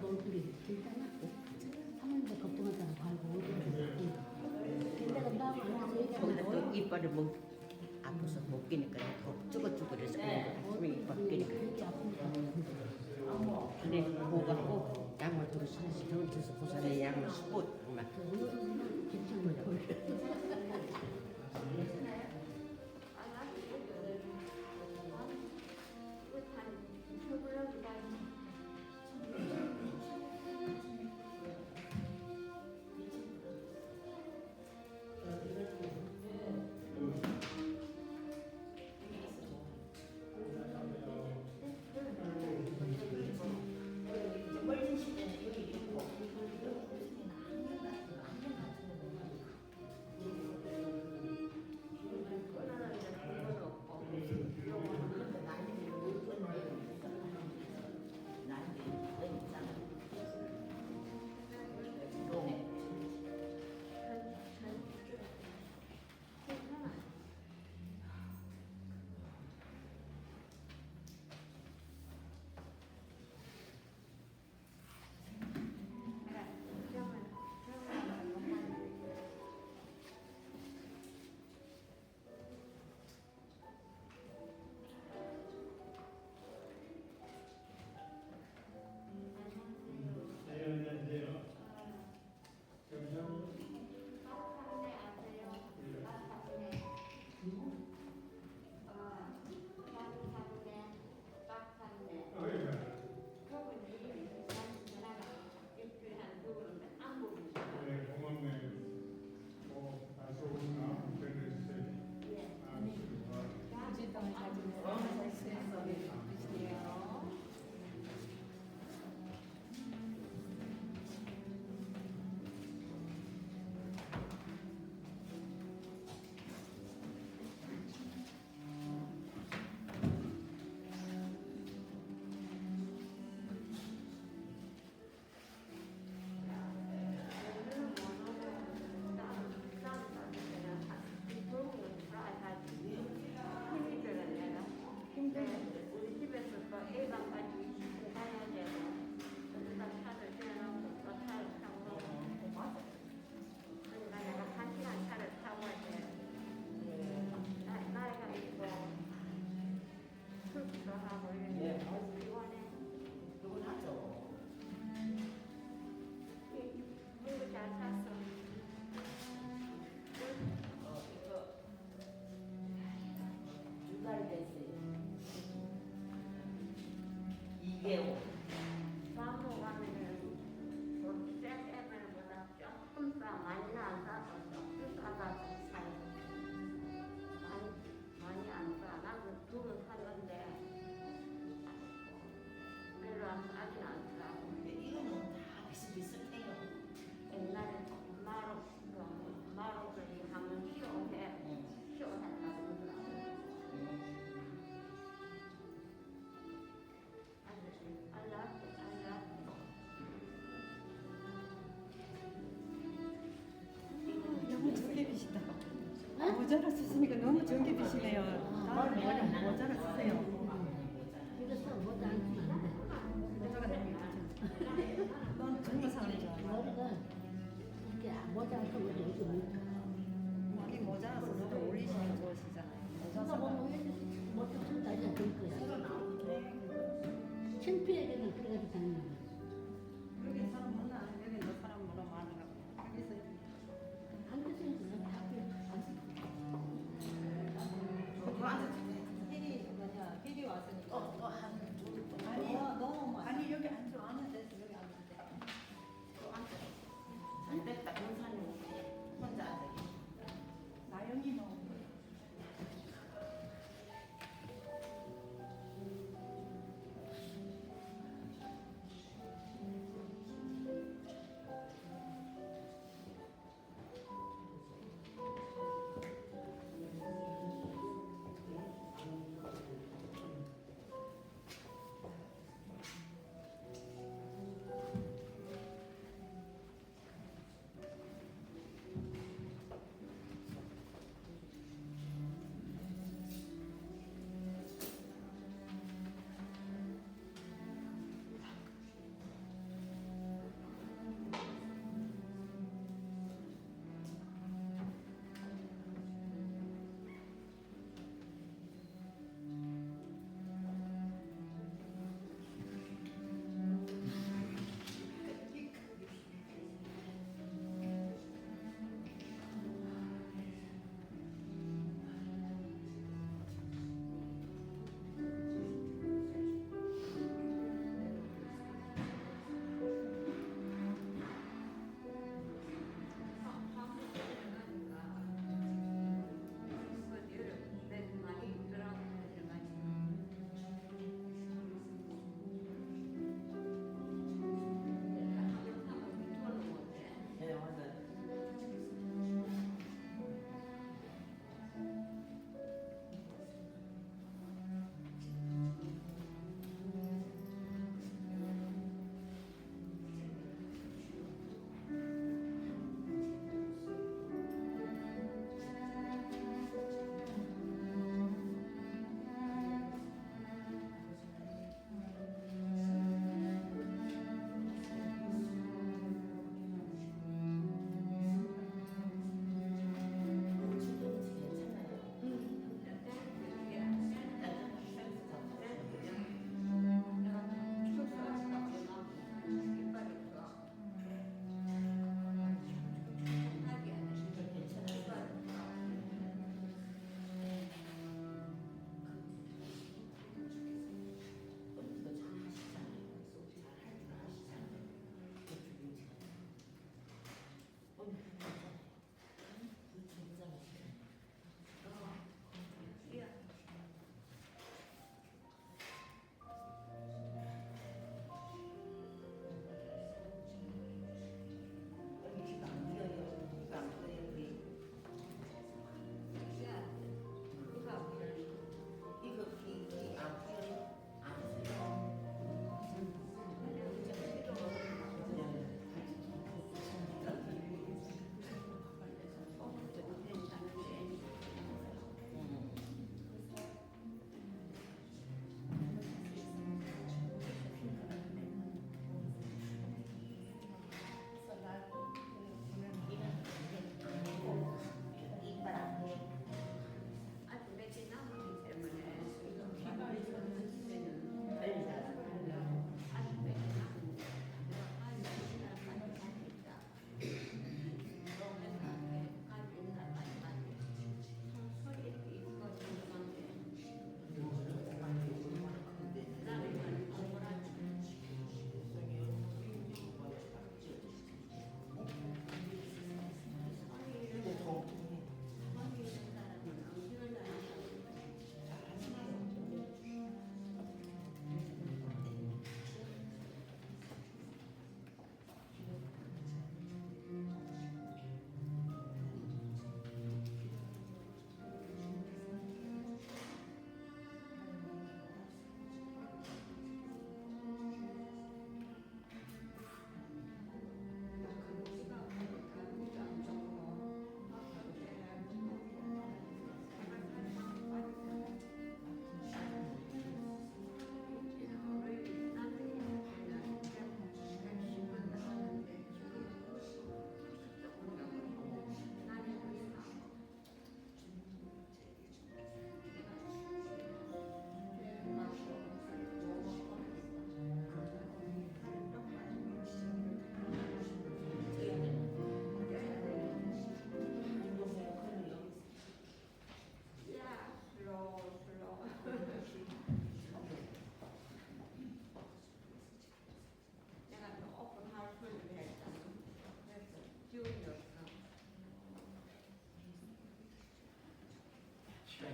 얼굴이 괜찮아? 사모님들 걱정하잖아. 아이고 어디 근데가 나하고 앉아서 얘기하면 거기다 또 이빨을 못 아파서 못 끼니까 쭈글쭈글해서 그런 이빨 끼니까 그렇게 아프니까 근데 그거 갖고 양말 두고 사실 돈 줘서 부산에 양말 수고 막 오늘은 괜찮아요. 우리 집에서 또 A방까지 가야 되고 그러다 차를 떼어놓고 또 차를 타고 그러니까 내가 1시간 차를 타고 이제 나이가 있고 출근도 하고 이러는데 피곤해. 피곤하죠. 물도 잘 탔어. 이거 2달 됐어요. 2개월. 사무 가면은 뭐 쌤애들보다 조금 싸 많이는 안 싸서 조금 싸다 사요. 많이 안 싸. 나도 두번 샀는데 별로 싸진 않더라고. 근데 이거는 다 비슷비슷해요. 옛날에 마로 그리 하면 쇼했다고 그러더라고. 알라트. 너무 정겹이시다. 모자를 쓰시니까 너무 정겹이시네요. 다음에 모자를 쓰세요. 그래서 뭐도 안 쓰면 안 돼. 모자가 너무 예쁘죠. 넌 정말 사는 줄 알아. 머리가 이렇게 모자 안 쓰고 이렇게 못 여기 모자 써서 또 어울리시면 좋으시잖아요. 모자 쓰다 써서. 보면 뭐좀 쓴다 이제 될 거야. 창피하게는 그래가지고 다니는 거야. 여기 사람 많아. 여기 너 사람 너무 많은가 봐. 여기서 안 쓰는 거야. 다 안 쓰고. 그 앉아. 혜리 맞아. 혜리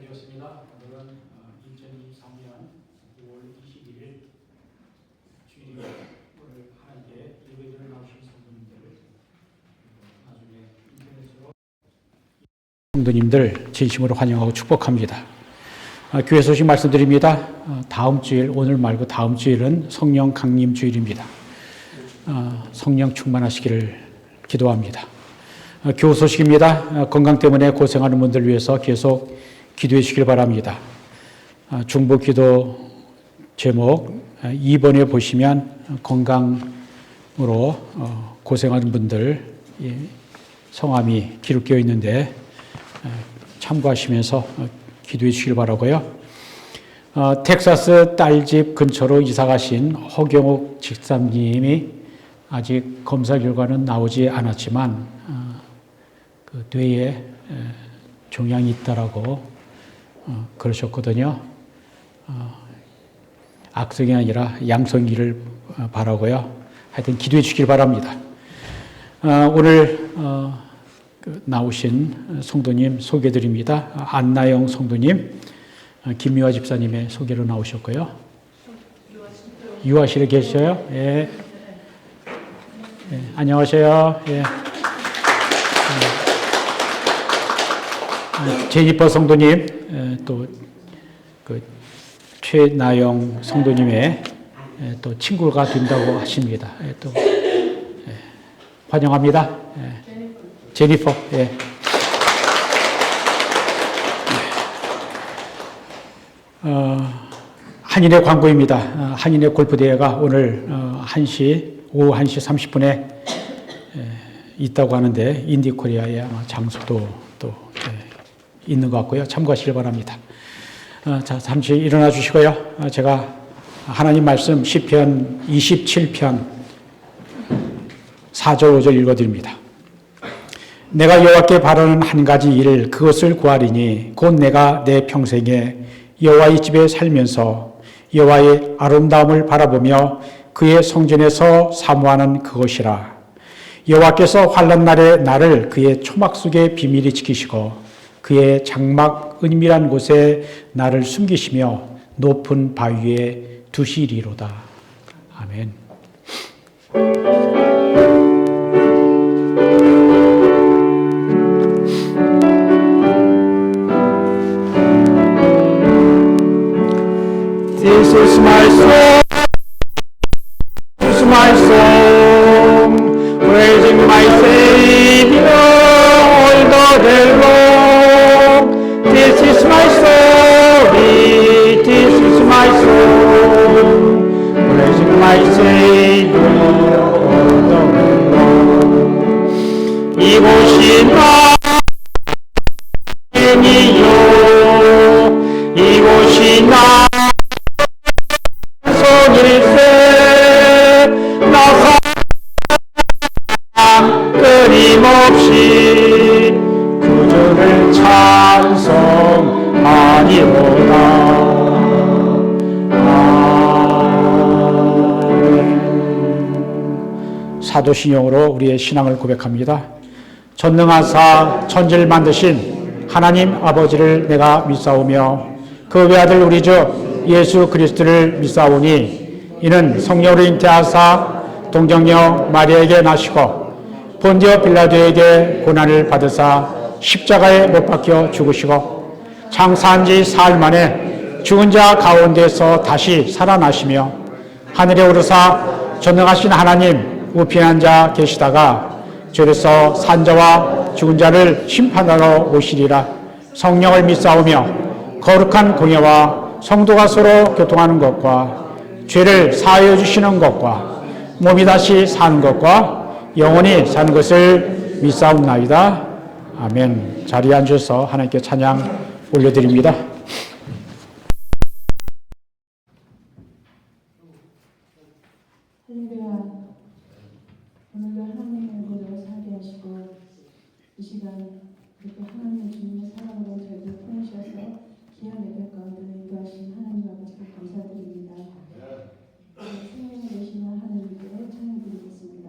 되었습니다. 오늘은 2023년 5월 21일 주일을 하나님께 예배를 나오신 성도님들 나중에 인터넷으로 성도님들 진심으로 환영하고 축복합니다. 교회 소식 말씀드립니다. 다음 주일, 오늘 말고 다음 주일은 성령 강림 주일입니다. 성령 충만하시기를 기도합니다. 교회 소식입니다. 건강 때문에 고생하는 분들 위해서 계속 기도해 주시길 바랍니다. 중보 기도 제목 2번에 보시면 건강으로 고생하는 분들 성함이 기록되어 있는데 참고하시면서 기도해 주시길 바라고요. 텍사스 딸집 근처로 이사 가신 허경욱 집사님이 아직 검사 결과는 나오지 않았지만 그 뇌에 종양이 있다라고 그러셨거든요. 악성이 아니라 양성기를 바라고요. 하여튼 기도해 주시길 바랍니다. 오늘 나오신 성도님 소개드립니다. 안나영 성도님, 김미화 집사님의 소개로 나오셨고요. 유아실에 계셔요? 예. 예. 안녕하세요. 예. 제니퍼 성도님, 또 그 최나영 성도님의 또 친구가 된다고 하십니다. 또 환영합니다. 제니퍼. 예. 한인의 광고입니다. 한인의 골프 대회가 오늘 오후 1시 30분에 있다고 하는데 인디코리아에 아마 장소도 또 있는 것 같고요. 참고하시길 바랍니다. 자, 잠시 일어나 주시고요. 제가 하나님 말씀 시편 27편 4절 5절 읽어드립니다. 내가 여호와께 바라는 한 가지 일 그것을 구하리니 곧 내가 내 평생에 여호와의 집에 살면서 여호와의 아름다움을 바라보며 그의 성전에서 사모하는 그것이라. 여호와께서 환난 날에 나를 그의 초막 속에 비밀히 지키시고 그의 장막 은밀한 곳에 나를 숨기시며 높은 바위에 두시리로다. 아멘. This is my song, this is my song, praising my Savior all the day long. This is my story, this is my song, praising my Savior all the day long. 이곳이 나이요, 이곳이 나 끊임없이 구주를 찬송하리로다. 사도신경으로 우리의 신앙을 고백합니다. 전능하사 천지를 만드신 하나님 아버지를 내가 믿사오며 그 외아들 우리 주 예수 그리스도를 믿사오니 이는 성령으로 잉태하사 동정녀 마리아에게 나시고 본디오 빌라도에게 고난을 받으사 십자가에 못 박혀 죽으시고 장사한 지 사흘 만에 죽은 자 가운데서 다시 살아나시며 하늘에 오르사 전능하신 하나님 우편한 자 계시다가 저에서 산자와 죽은 자를 심판하러 오시리라. 성령을 믿사오며 거룩한 공예와 성도가 서로 교통하는 것과 죄를 사하여 주시는 것과 몸이 다시 사는 것과 영원히 사는 것을 믿사옵나이다. 아멘. 자리에 앉으셔서 하나님께 찬양 올려드립니다. 할렐루야. 오늘도 하나님의 은혜로 살게 하시고 이 시간 이렇게 하나님의 주님의 사랑으로 저희를 품으셔서 귀한 예배 가운데 인도하신 하나님 아버지께 감사드립니다. 생명을 내시는 하나님께 찬양드리겠습니다.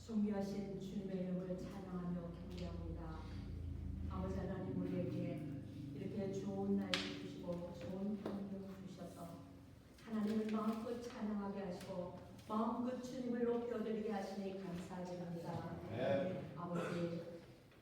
존귀하신 주님의 이름을 찬양하며 경배합니다. 아버지 하나님, 우리에게 이렇게 좋은 날 주시고 좋은 환경 주셔서 하나님을 마음껏 찬양하게 하시고 마음껏 주님을 높여드리게 하시니 감사드립니다. 아버지,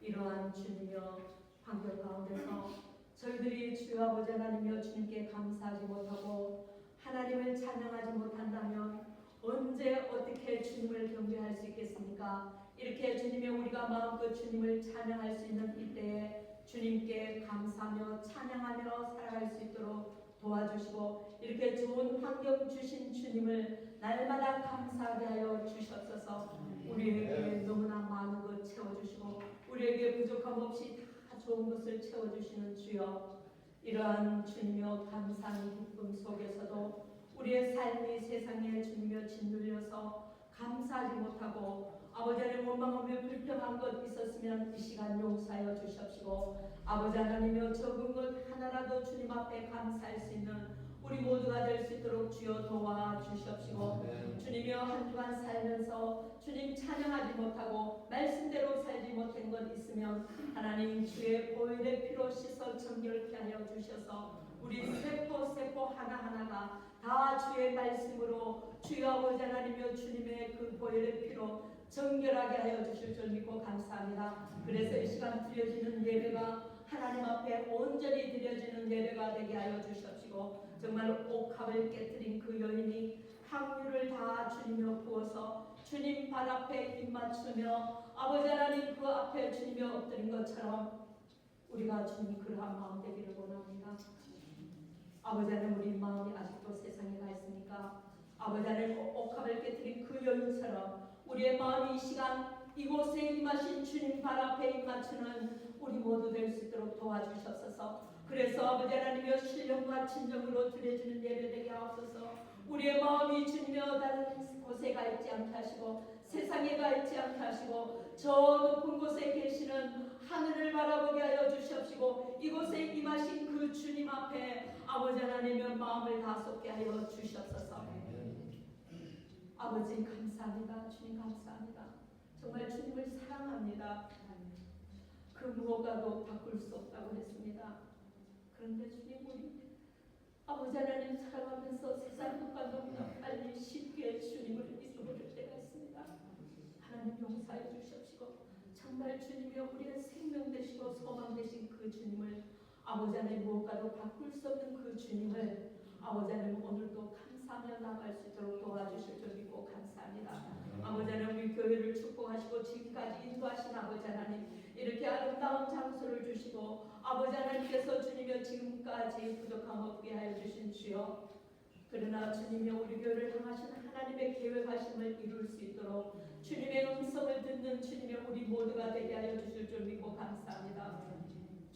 이러한 주님여 환경 가운데서 저희들이 주여 아버지 하나님여 주님께 감사하지 못하고 하나님을 찬양하지 못한다면 언제 어떻게 주님을 경배할 수 있겠습니까? 이렇게 주님의 우리가 마음껏 주님을 찬양할 수 있는 이때에 주님께 감사하며 찬양하며 살아갈 수 있도록 도와주시고 이렇게 좋은 환경 주신 주님을 날마다 감사하게 하여 주셨소서. 우리에게 너무나 많은 것 채워주시고 우리에게 부족함 없이 다 좋은 것을 채워주시는 주여, 이러한 주님여 감사한 기쁨 속에서도 우리의 삶이 세상에 주님여 짓눌려서 감사하지 못하고 아버지 하나님 원망하며 불평한 것 있었으면 이 시간 용서하여 주십시오. 아버지 하나님여 적은 것 하나라도 주님 앞에 감사할 수 있는 우리 모두가 될 수 있도록 주여 도와주시옵시고 주님이여 한 주간 살면서 주님 찬양하지 못하고 말씀대로 살지 못한 것 있으면 하나님 주의 보혈의 피로 씻어 정결케 하여 주셔서 우리 세포 하나하나가 다 주의 말씀으로 주여 아버지 하나님이여 주님의 그 보혈의 피로 정결하게 하여 주실 줄 믿고 감사합니다. 그래서 이 시간 드려지는 예배가 하나님 앞에 온전히 드려지는 예배가 되게 하여 주시옵시고 정말 옥합을 깨뜨린 그 여인이 향유를 다 주님여 부어서 주님 발 앞에 입 맞추며 아버지 하나님 그 앞에 주님여 엎드린 것처럼 우리가 주님 그러한 마음 되기를 원합니다. 아버지 하나님 우리 마음이 아직도 세상에 가 있으니까 아버지 하나님 옥합을 깨뜨린 그 여인처럼 우리의 마음이 이 시간 이곳에 임하신 주님 발 앞에 입 맞추는 우리 모두 될 수 있도록 도와주셨소서. 그래서 아버지 하나님이여 신령과 진정으로 드려지는 예배 되게 하옵소서. 우리의 마음이 주님여 다른 곳에 가 있지 않게 하시고 세상에 가 있지 않게 하시고 저 높은 곳에 계시는 하늘을 바라보게 하여 주시옵시고 이곳에 임하신 그 주님 앞에 아버지 하나님의 마음을 다 쏟게 하여 주시옵소서. 아버지 감사합니다. 주님 감사합니다. 정말 주님을 사랑합니다. 그 무엇과도 바꿀 수 없다고 했습니다. 그런데 주님 우리 아버지 하나님 사랑하면서 세상 것과 너무나 빨리 쉽게 주님을 잊어버릴 때가 있습니다. 하나님 용서해 주시옵시고 정말 주님이여 우리의 생명 되시고 소망 되신 그 주님을 아버지 하나님 무엇과도 바꿀 수 없는 그 주님을 아버지 하나님 오늘도 감사하며 나갈 수 있도록 도와주실 줄 믿고 감사합니다. 아버지 하나님 우리 교회를 축복하시고 지금까지 인도하신 아버지 하나님 이렇게 아름다운 장소를 주시고 아버지 하나님께서 주님여 지금까지 부족함 없게 하여 주신 주여 그러나 주님여 우리 교회를 향하신 하나님의 계획하심을 이룰 수 있도록 주님의 음성을 듣는 주님여 우리 모두가 되게 하여 주실 줄 믿고 감사합니다.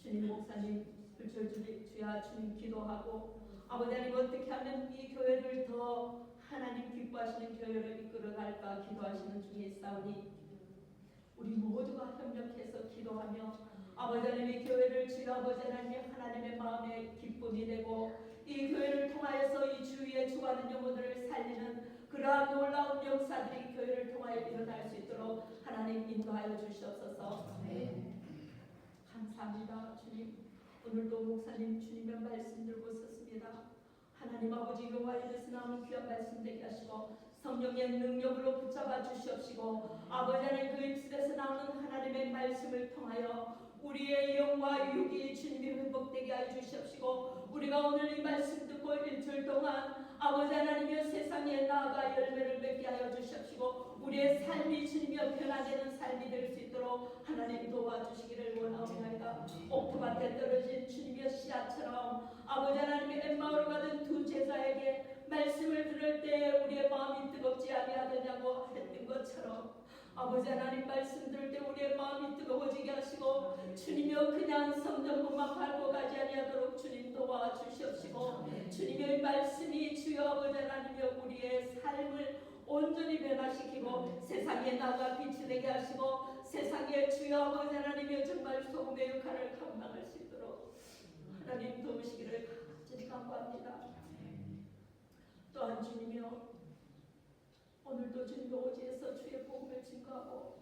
주님 목사님 불철주의 주야 주님 기도하고 아버지 하나님 어떻게 하면 이 교회를 더 하나님 기뻐하시는 교회를 이끌어갈까 기도하시는 중에 있사오니 우리 모두가 협력해서 기도하며 아버지 하나님의 교회를 주여 아버지 하나님의 마음의 기쁨이 되고 이 교회를 통하여서 이 주위에 죽어가는 영혼들을 살리는 그러한 놀라운 역사들이 교회를 통하여 일어날 수 있도록 하나님 인도하여 주시옵소서. 감사합니다. 주님 오늘도 목사님 주님의 말씀 들고 섰습니다. 하나님 아버지 여호와 이름에서 나오는 귀한 말씀 되게 하시고 성령의 능력으로 붙잡아 주시옵시고 아버지 하나님 그 입술에서 나오는 하나님의 말씀을 통하여 우리의 영과 육이 주님이 회복되게 하여 주시옵시고 우리가 오늘 이 말씀 듣고 일주일 동안 아버지 하나님의 세상에 나아가 열매를 맺게 하여 주시옵시고 우리의 삶이 주님이여 변화되는 삶이 될 수 있도록 하나님 도와주시기를 원하옵나이다. 옥토밭에 떨어진 주님의 씨앗처럼 아버지 하나님의 엠마오로 가던 두 제자에게 말씀을 들을 때 우리의 마음이 뜨겁지 아니하더냐고 했던 것처럼 아버지 하나님 말씀 들을 때 우리의 마음이 뜨거워지게 하시고 주님이여 그냥 성전문만 밟고 가지 아니하도록 주님 도와주시옵시고 주님의 말씀이 주여 아버지 하나님이여 우리의 삶을 온전히 변화시키고 세상에 나가 빛이 되게 하시고 세상에 주여 아버지 하나님이여 정말 소금의 역할을 감당할 수 있도록 하나님 도우시기를 간절히 간구합니다. 또한 주님이여 오늘도 주님 오지에서 주의 복음을 증거하고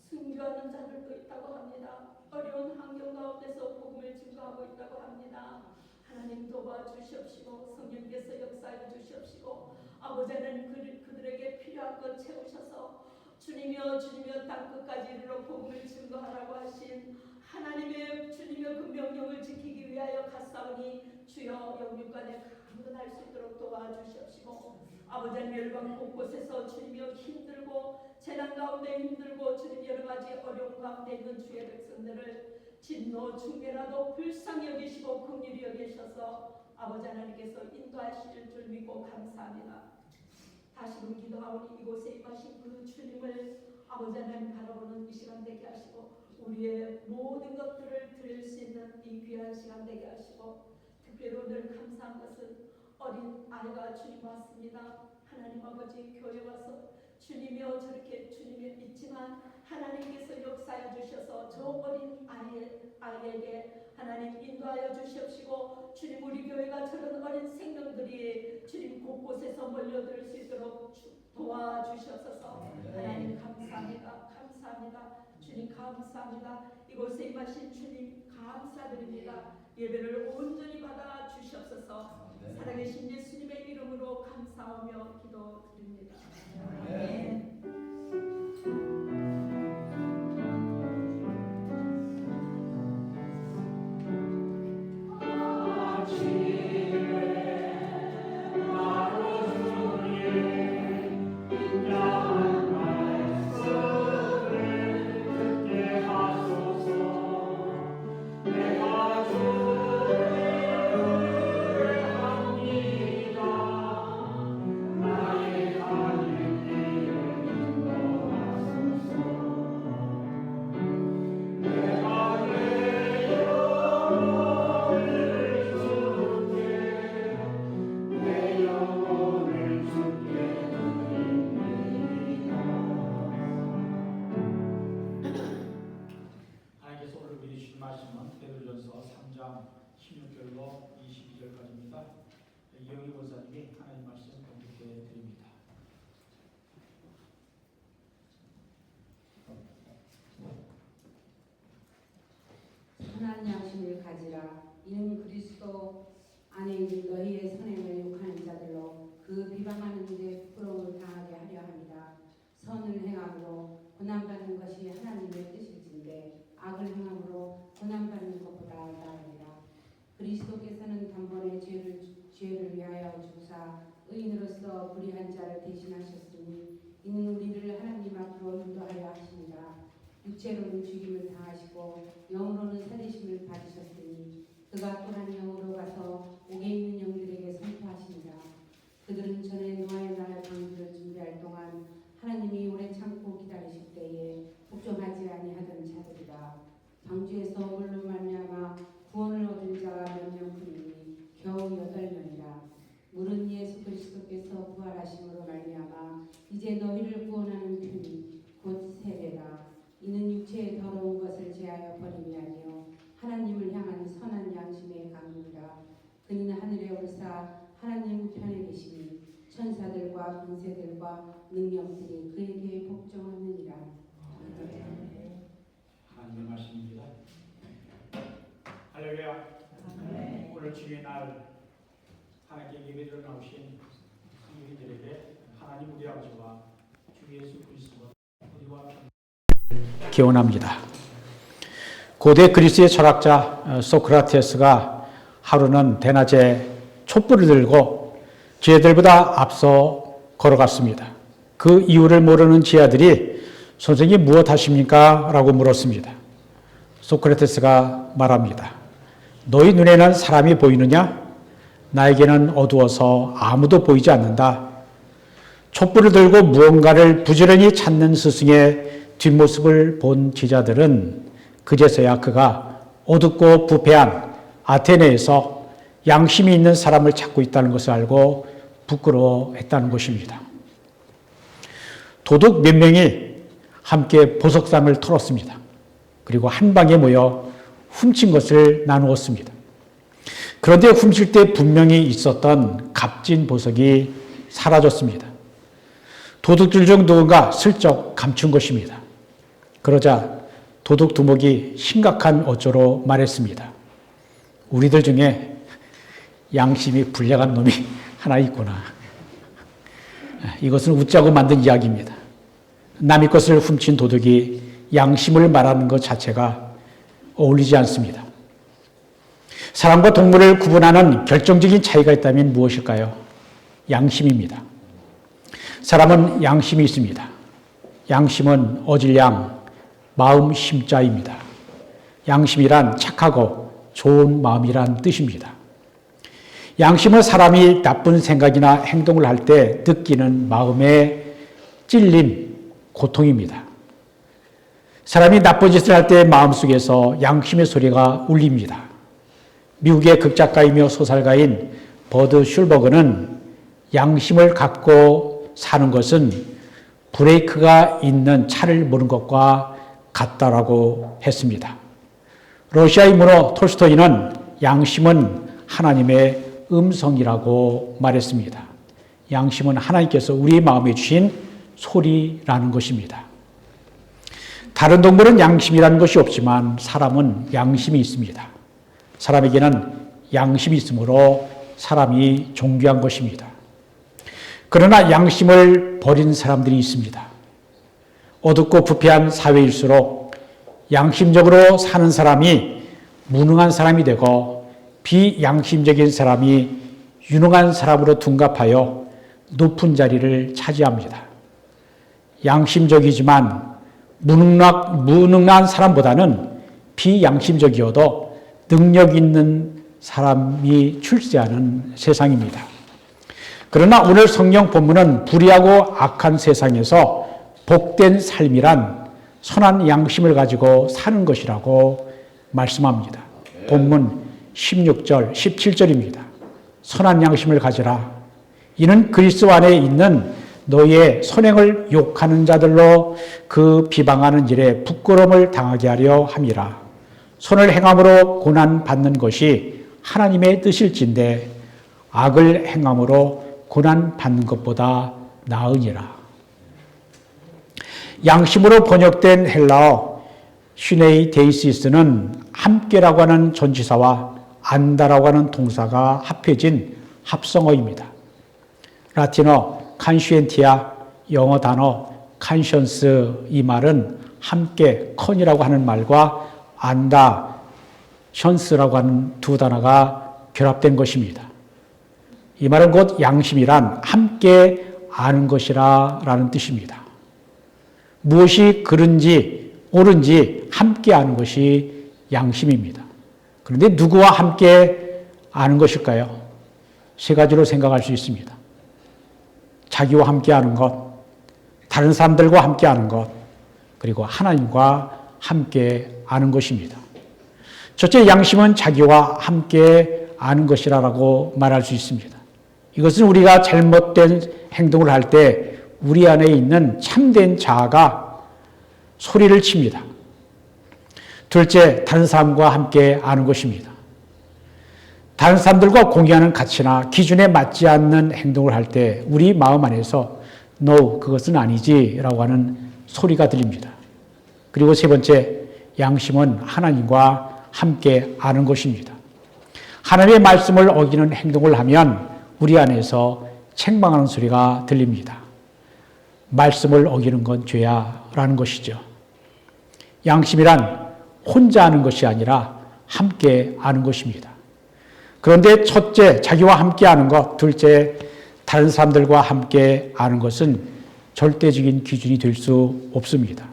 순교하는 자들도 있다고 합니다. 어려운 환경 가운데서 복음을 증거하고 있다고 합니다. 하나님 도와주시옵시고 성령께서 역사해 주시옵시고 아버지 하나님 그들에게 필요한 것 채우셔서 주님이여 땅끝까지 이르러 복음을 증거하라고 하신 하나님의 주님의 그 명령을 지키기 위하여 갔사오니 주여 영육간에 강건할 수 있도록 도와주시옵시고 아버지 하나님 열방 곳곳에서 주님이여 힘들고 재난 가운데 힘들고 주님 여러 가지 어려움 가운데 있는 주의 백성들을 진노 중계라도 불쌍히 여기시고 긍휼히 여기셔서 아버지 하나님께서 인도하실 줄 믿고 감사합니다. 다시금 기도하오니 이곳에 임하신 그 주님을 아버지 하나님 바라보는 이 시간 되게 하시고 우리의 모든 것들을 드릴 수 있는 이 귀한 시간 되게 하시고 특별히 오늘 감사한 것은 어린 아이가 주님 왔습니다. 하나님 아버지 교회 와서 주님이여 저렇게 주님을 믿지만 하나님께서 역사해 주셔서 저 어린 아이에게 하나님 인도하여 주시옵시고 주님 우리 교회가 저런 어린 생명들이 주님 곳곳에서 몰려들 수 있도록 도와주시옵소서. 하나님 감사합니다. 감사합니다. 주님 감사합니다. 이곳에 임하신 주님 감사드립니다. 예배를 온전히 받아 주시옵소서. 살아계신 예수님의 이름으로 감사하며 기도드립니다. 아멘. 하나님께서 오늘 우리 주신 말씀은 베드로전서 3장 16절로 22절까지입니다. 이영희 권사님이 하나님 말씀 공독해 드립니다. 선한 양심을 가지라. 이는 그리스도 안에 있는 너희의 선행을 욕하는 자들로 그 비방하는 데 부끄러움을 당하게 하려 합니다. 선을 행함으로 고난받는 것이 하나님의 뜻일진데 악을 행함으로 고난받는 것보다 나으리라. 그리스도께서는 단번에 죄를 위하여 주사 의인으로서 불의한 자를 대신하셨으니 이는 우리를 하나님 앞으로 인도하여 하십니다. 육체로는 죽임을 당하시고 영으로는 살리심을 받으셨으니 그가 또한 영으로 가서 옥에 있는 영들에게 선포하십니다. 그들은 전에 노아의 날 방주를 준비할 동안 하나님이 오래 참고 기다리실 때에 복종하지 아니하던 자들이다. 방주에서 물로 말미암아 구원을 얻은 자가 몇 명뿐이니 겨우 8명이라. 물은 예수 그리스도께서 부활하심으로 말미암아 이제 너희를 구원하는 편이 곧 세례라. 이는 육체의 더러운 것을 제하여 버림이 아니요 하나님을 향한 선한 양심의 강구라. 그는 하늘에 오르사 하나님 우편에 계시니 천사들과 권세들과 능력들이 그에게 복종하느니라. 하나님의 말씀입니다. 할렐루야. 오늘 주의 날 하나님께 예배드려 나오신 성도님들에게 하나님 우리 아버지와 주 예수 그리스도가 우리와 기원합니다. 고대 그리스의 철학자 소크라테스가 하루는 대낮에 촛불을 들고 지혜들보다 앞서 걸어갔습니다. 그 이유를 모르는 지하들이 선생님 무엇 하십니까? 라고 물었습니다. 소크라테스가 말합니다. 너희 눈에는 사람이 보이느냐? 나에게는 어두워서 아무도 보이지 않는다. 촛불을 들고 무언가를 부지런히 찾는 스승의 뒷모습을 본 지자들은 그제서야 그가 어둡고 부패한 아테네에서 양심이 있는 사람을 찾고 있다는 것을 알고 부끄러워했다는 것입니다. 도둑 몇 명이 함께 보석상을 털었습니다. 그리고 한 방에 모여 훔친 것을 나누었습니다. 그런데 훔칠 때 분명히 있었던 값진 보석이 사라졌습니다. 도둑들 중 누군가 슬쩍 감춘 것입니다. 그러자 도둑 두목이 심각한 어조로 말했습니다. 우리들 중에 양심이 불량한 놈이 하나 있구나. 이것은 웃자고 만든 이야기입니다. 남의 것을 훔친 도둑이 양심을 말하는 것 자체가 어울리지 않습니다. 사람과 동물을 구분하는 결정적인 차이가 있다면 무엇일까요? 양심입니다. 사람은 양심이 있습니다. 양심은 어질양, 마음 심자입니다. 양심이란 착하고 좋은 마음이란 뜻입니다. 양심은 사람이 나쁜 생각이나 행동을 할 때 느끼는 마음의 찔림, 고통입니다. 사람이 나쁜 짓을 할 때 마음속에서 양심의 소리가 울립니다. 미국의 극작가이며 소설가인 버드 슐버그는 양심을 갖고 사는 것은 브레이크가 있는 차를 모는 것과 같다라고 했습니다. 러시아 인문호 톨스토이는 양심은 하나님의 음성이라고 말했습니다. 양심은 하나님께서 우리 마음에 주신 소리라는 것입니다. 다른 동물은 양심이라는 것이 없지만 사람은 양심이 있습니다. 사람에게는 양심이 있으므로 사람이 존귀한 것입니다. 그러나 양심을 버린 사람들이 있습니다. 어둡고 부패한 사회일수록 양심적으로 사는 사람이 무능한 사람이 되고 비양심적인 사람이 유능한 사람으로 둔갑하여 높은 자리를 차지합니다. 양심적이지만 무능한 사람보다는 비양심적이어도 능력 있는 사람이 출세하는 세상입니다. 그러나 오늘 성경 본문은 불의하고 악한 세상에서 복된 삶이란 선한 양심을 가지고 사는 것이라고 말씀합니다. 본문 16절, 17절입니다. 선한 양심을 가지라. 이는 그리스도 안에 있는 너희의 선행을 욕하는 자들로 그 비방하는 일에 부끄러움을 당하게 하려 함이라. 선을 행함으로 고난받는 것이 하나님의 뜻일진데 악을 행함으로 고난받는 것보다 나으니라. 양심으로 번역된 헬라어 슈네이 데이시스는 함께라고 하는 전치사와 안다라고 하는 동사가 합해진 합성어입니다. 라틴어 칸시엔티아, 영어 단어 칸션스, 이 말은 함께 컨이라고 하는 말과 안다, 션스라고 하는 두 단어가 결합된 것입니다. 이 말은 곧 양심이란 함께 아는 것이라 라는 뜻입니다. 무엇이 그른지 옳은지 함께 아는 것이 양심입니다. 그런데 누구와 함께 아는 것일까요? 세 가지로 생각할 수 있습니다. 자기와 함께 아는 것, 다른 사람들과 함께 아는 것, 그리고 하나님과 함께 아는 것입니다. 첫째, 양심은 자기와 함께 아는 것이라고 말할 수 있습니다. 이것은 우리가 잘못된 행동을 할 때 우리 안에 있는 참된 자아가 소리를 칩니다. 둘째, 다른 사람과 함께 아는 것입니다. 다른 사람들과 공유하는 가치나 기준에 맞지 않는 행동을 할 때 우리 마음 안에서 No, 그것은 아니지 라고 하는 소리가 들립니다. 그리고 세 번째, 양심은 하나님과 함께 아는 것입니다. 하나님의 말씀을 어기는 행동을 하면 우리 안에서 책망하는 소리가 들립니다. 말씀을 어기는 건 죄야 라는 것이죠. 양심이란 혼자 아는 것이 아니라 함께 아는 것입니다. 그런데 첫째, 자기와 함께 아는 것, 둘째, 다른 사람들과 함께 아는 것은 절대적인 기준이 될 수 없습니다.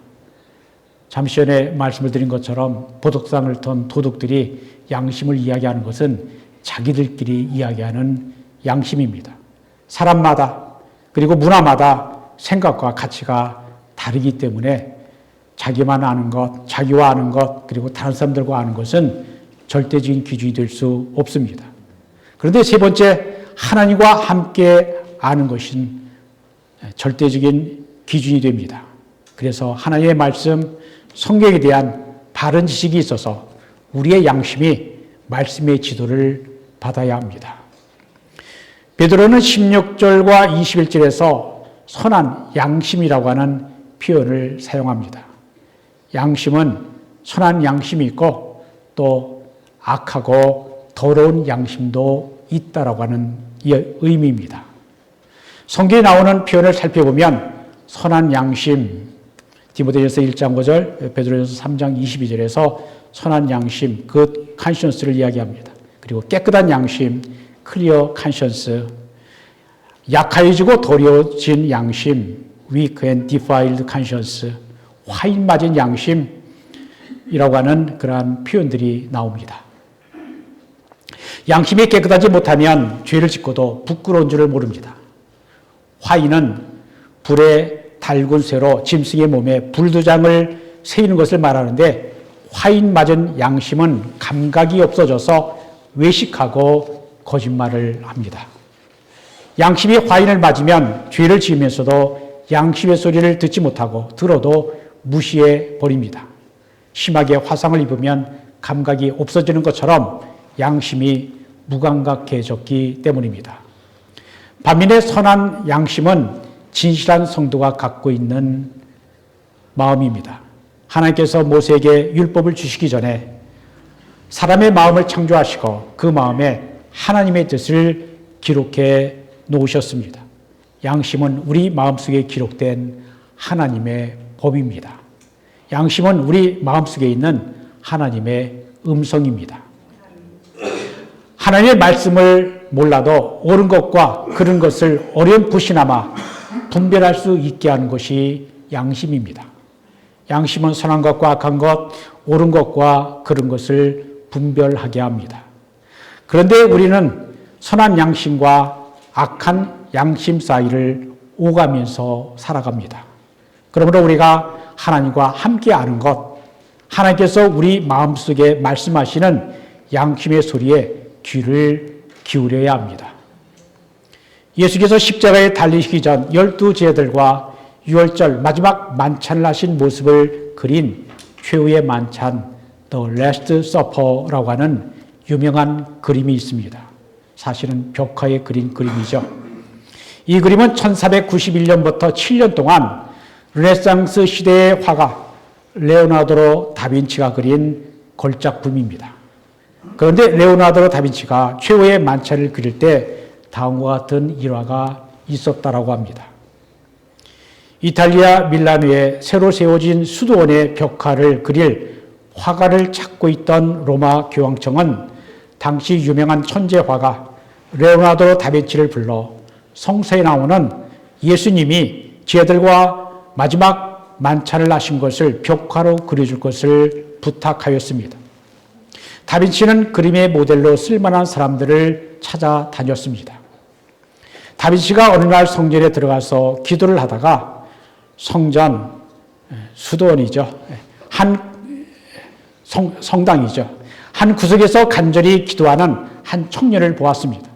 잠시 전에 말씀을 드린 것처럼 보석상을 턴 도둑들이 양심을 이야기하는 것은 자기들끼리 이야기하는 양심입니다. 사람마다 그리고 문화마다 생각과 가치가 다르기 때문에 자기만 아는 것, 자기와 아는 것, 그리고 다른 사람들과 아는 것은 절대적인 기준이 될 수 없습니다. 그런데 세 번째, 하나님과 함께 아는 것은 절대적인 기준이 됩니다. 그래서 하나님의 말씀, 성경에 대한 바른 지식이 있어서 우리의 양심이 말씀의 지도를 받아야 합니다. 베드로는 16절과 21절에서 선한 양심이라고 하는 표현을 사용합니다. 양심은 선한 양심이 있고 또 악하고 더러운 양심도 있다라고 하는 의미입니다. 성경에 나오는 표현을 살펴보면 선한 양심, 디모데전서 1장 5절, 베드로전서 3장 22절에서 선한 양심, 그 컨션스를 이야기합니다. 그리고 깨끗한 양심, 클리어 컨션스, 약하여지고 도려진 양심, weak and defiled conscience, 화인 맞은 양심이라고 하는 그러한 표현들이 나옵니다. 양심이 깨끗하지 못하면 죄를 짓고도 부끄러운 줄을 모릅니다. 화인은 불에 달군 쇠로 짐승의 몸에 불두장을 새기는 것을 말하는데 화인 맞은 양심은 감각이 없어져서 외식하고 거짓말을 합니다. 양심이 화인을 맞으면 죄를 지으면서도 양심의 소리를 듣지 못하고 들어도 무시해 버립니다. 심하게 화상을 입으면 감각이 없어지는 것처럼 양심이 무감각해졌기 때문입니다. 반면에 선한 양심은 진실한 성도가 갖고 있는 마음입니다. 하나님께서 모세에게 율법을 주시기 전에 사람의 마음을 창조하시고 그 마음에 하나님의 뜻을 기록해 놓으셨습니다. 양심은 우리 마음속에 기록된 하나님의 법입니다. 양심은 우리 마음속에 있는 하나님의 음성입니다. 하나님의 말씀을 몰라도 옳은 것과 그른 것을 어렴풋이나마 분별할 수 있게 하는 것이 양심입니다. 양심은 선한 것과 악한 것, 옳은 것과 그른 것을 분별하게 합니다. 그런데 우리는 선한 양심과 악한 양심 사이를 오가면서 살아갑니다. 그러므로 우리가 하나님과 함께 아는 것, 하나님께서 우리 마음속에 말씀하시는 양심의 소리에 귀를 기울여야 합니다. 예수께서 십자가에 달리시기 전 12제자들과 유월절 마지막 만찬을 하신 모습을 그린 최후의 만찬 The Last Supper라고 하는 유명한 그림이 있습니다. 사실은 벽화에 그린 그림이죠. 이 그림은 1491년부터 7년 동안 르네상스 시대의 화가 레오나르도 다빈치가 그린 걸작품입니다. 그런데 레오나르도 다빈치가 최후의 만찬을 그릴 때 다음과 같은 일화가 있었다라고 합니다. 이탈리아 밀라노에 새로 세워진 수도원의 벽화를 그릴 화가를 찾고 있던 로마 교황청은 당시 유명한 천재 화가 레오나르도 다빈치를 불러 성서에 나오는 예수님이 제자들과 마지막 만찬을 하신 것을 벽화로 그려줄 것을 부탁하였습니다. 다빈치는 그림의 모델로 쓸만한 사람들을 찾아다녔습니다. 다빈치가 어느 날 성전에 들어가서 기도를 하다가 성전, 수도원이죠. 성당이죠. 한 구석에서 간절히 기도하는 한 청년을 보았습니다.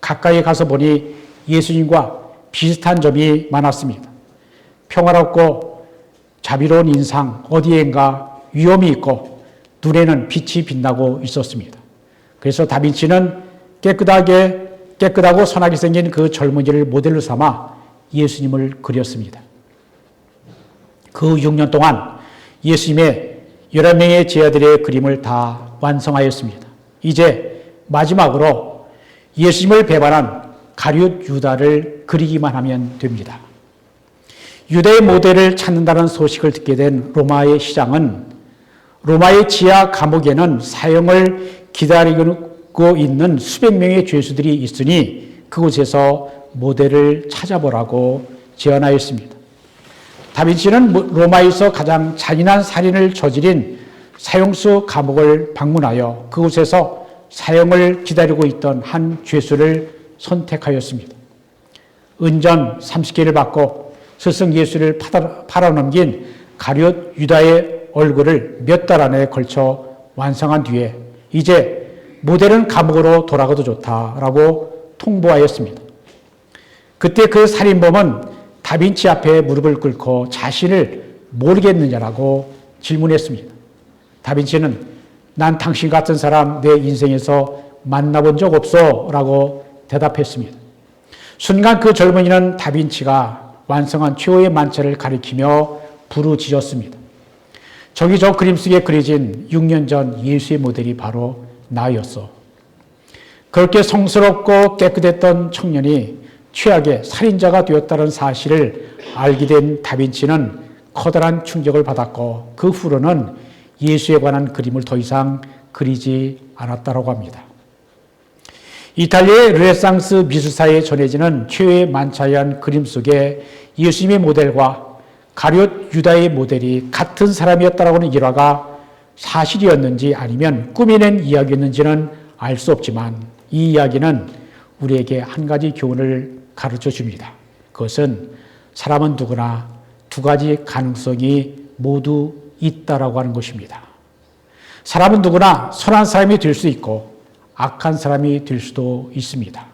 가까이 가서 보니 예수님과 비슷한 점이 많았습니다. 평화롭고 자비로운 인상, 어디엔가 위엄이 있고 눈에는 빛이 빛나고 있었습니다. 그래서 다빈치는 깨끗하고 선하게 생긴 그 젊은이를 모델로 삼아 예수님을 그렸습니다. 그 6년 동안 예수님의 11명의 제자들의 그림을 다 완성하였습니다. 이제 마지막으로 예수님을 배반한 가룟 유다를 그리기만 하면 됩니다. 유다의 모델을 찾는다는 소식을 듣게 된 로마의 시장은 로마의 지하 감옥에는 사형을 기다리고 있는 수백 명의 죄수들이 있으니 그곳에서 모델을 찾아보라고 제안하였습니다. 다빈치는 로마에서 가장 잔인한 살인을 저지른 사형수 감옥을 방문하여 그곳에서 사형을 기다리고 있던 한 죄수를 선택하였습니다. 은전 30개를 받고 스승 예수를 팔아넘긴 가룟 유다의 얼굴을 몇 달 안에 걸쳐 완성한 뒤에 이제 모델은 감옥으로 돌아가도 좋다라고 통보하였습니다. 그때 그 살인범은 다빈치 앞에 무릎을 꿇고 자신을 모르겠느냐라고 질문했습니다. 다빈치는 난 당신 같은 사람 내 인생에서 만나본 적 없어 라고 대답했습니다. 순간 그 젊은이는 다빈치가 완성한 최후의 만찬을 가리키며 부르짖었습니다. 저기 저 그림 속에 그려진 6년 전 예수의 모델이 바로 나였어. 그렇게 성스럽고 깨끗했던 청년이 최악의 살인자가 되었다는 사실을 알게 된 다빈치는 커다란 충격을 받았고 그 후로는 예수에 관한 그림을 더 이상 그리지 않았다고 합니다. 이탈리아의 르네상스 미술사에 전해지는 최후의 만찬에 한 그림 속에 예수님의 모델과 가룟 유다의 모델이 같은 사람이었다라고 하는 일화가 사실이었는지 아니면 꾸며낸 이야기였는지는 알 수 없지만 이 이야기는 우리에게 한 가지 교훈을 가르쳐 줍니다. 그것은 사람은 누구나 두 가지 가능성이 모두 있다라고 하는 것입니다. 사람은 누구나 선한 사람이 될 수 있고 악한 사람이 될 수도 있습니다.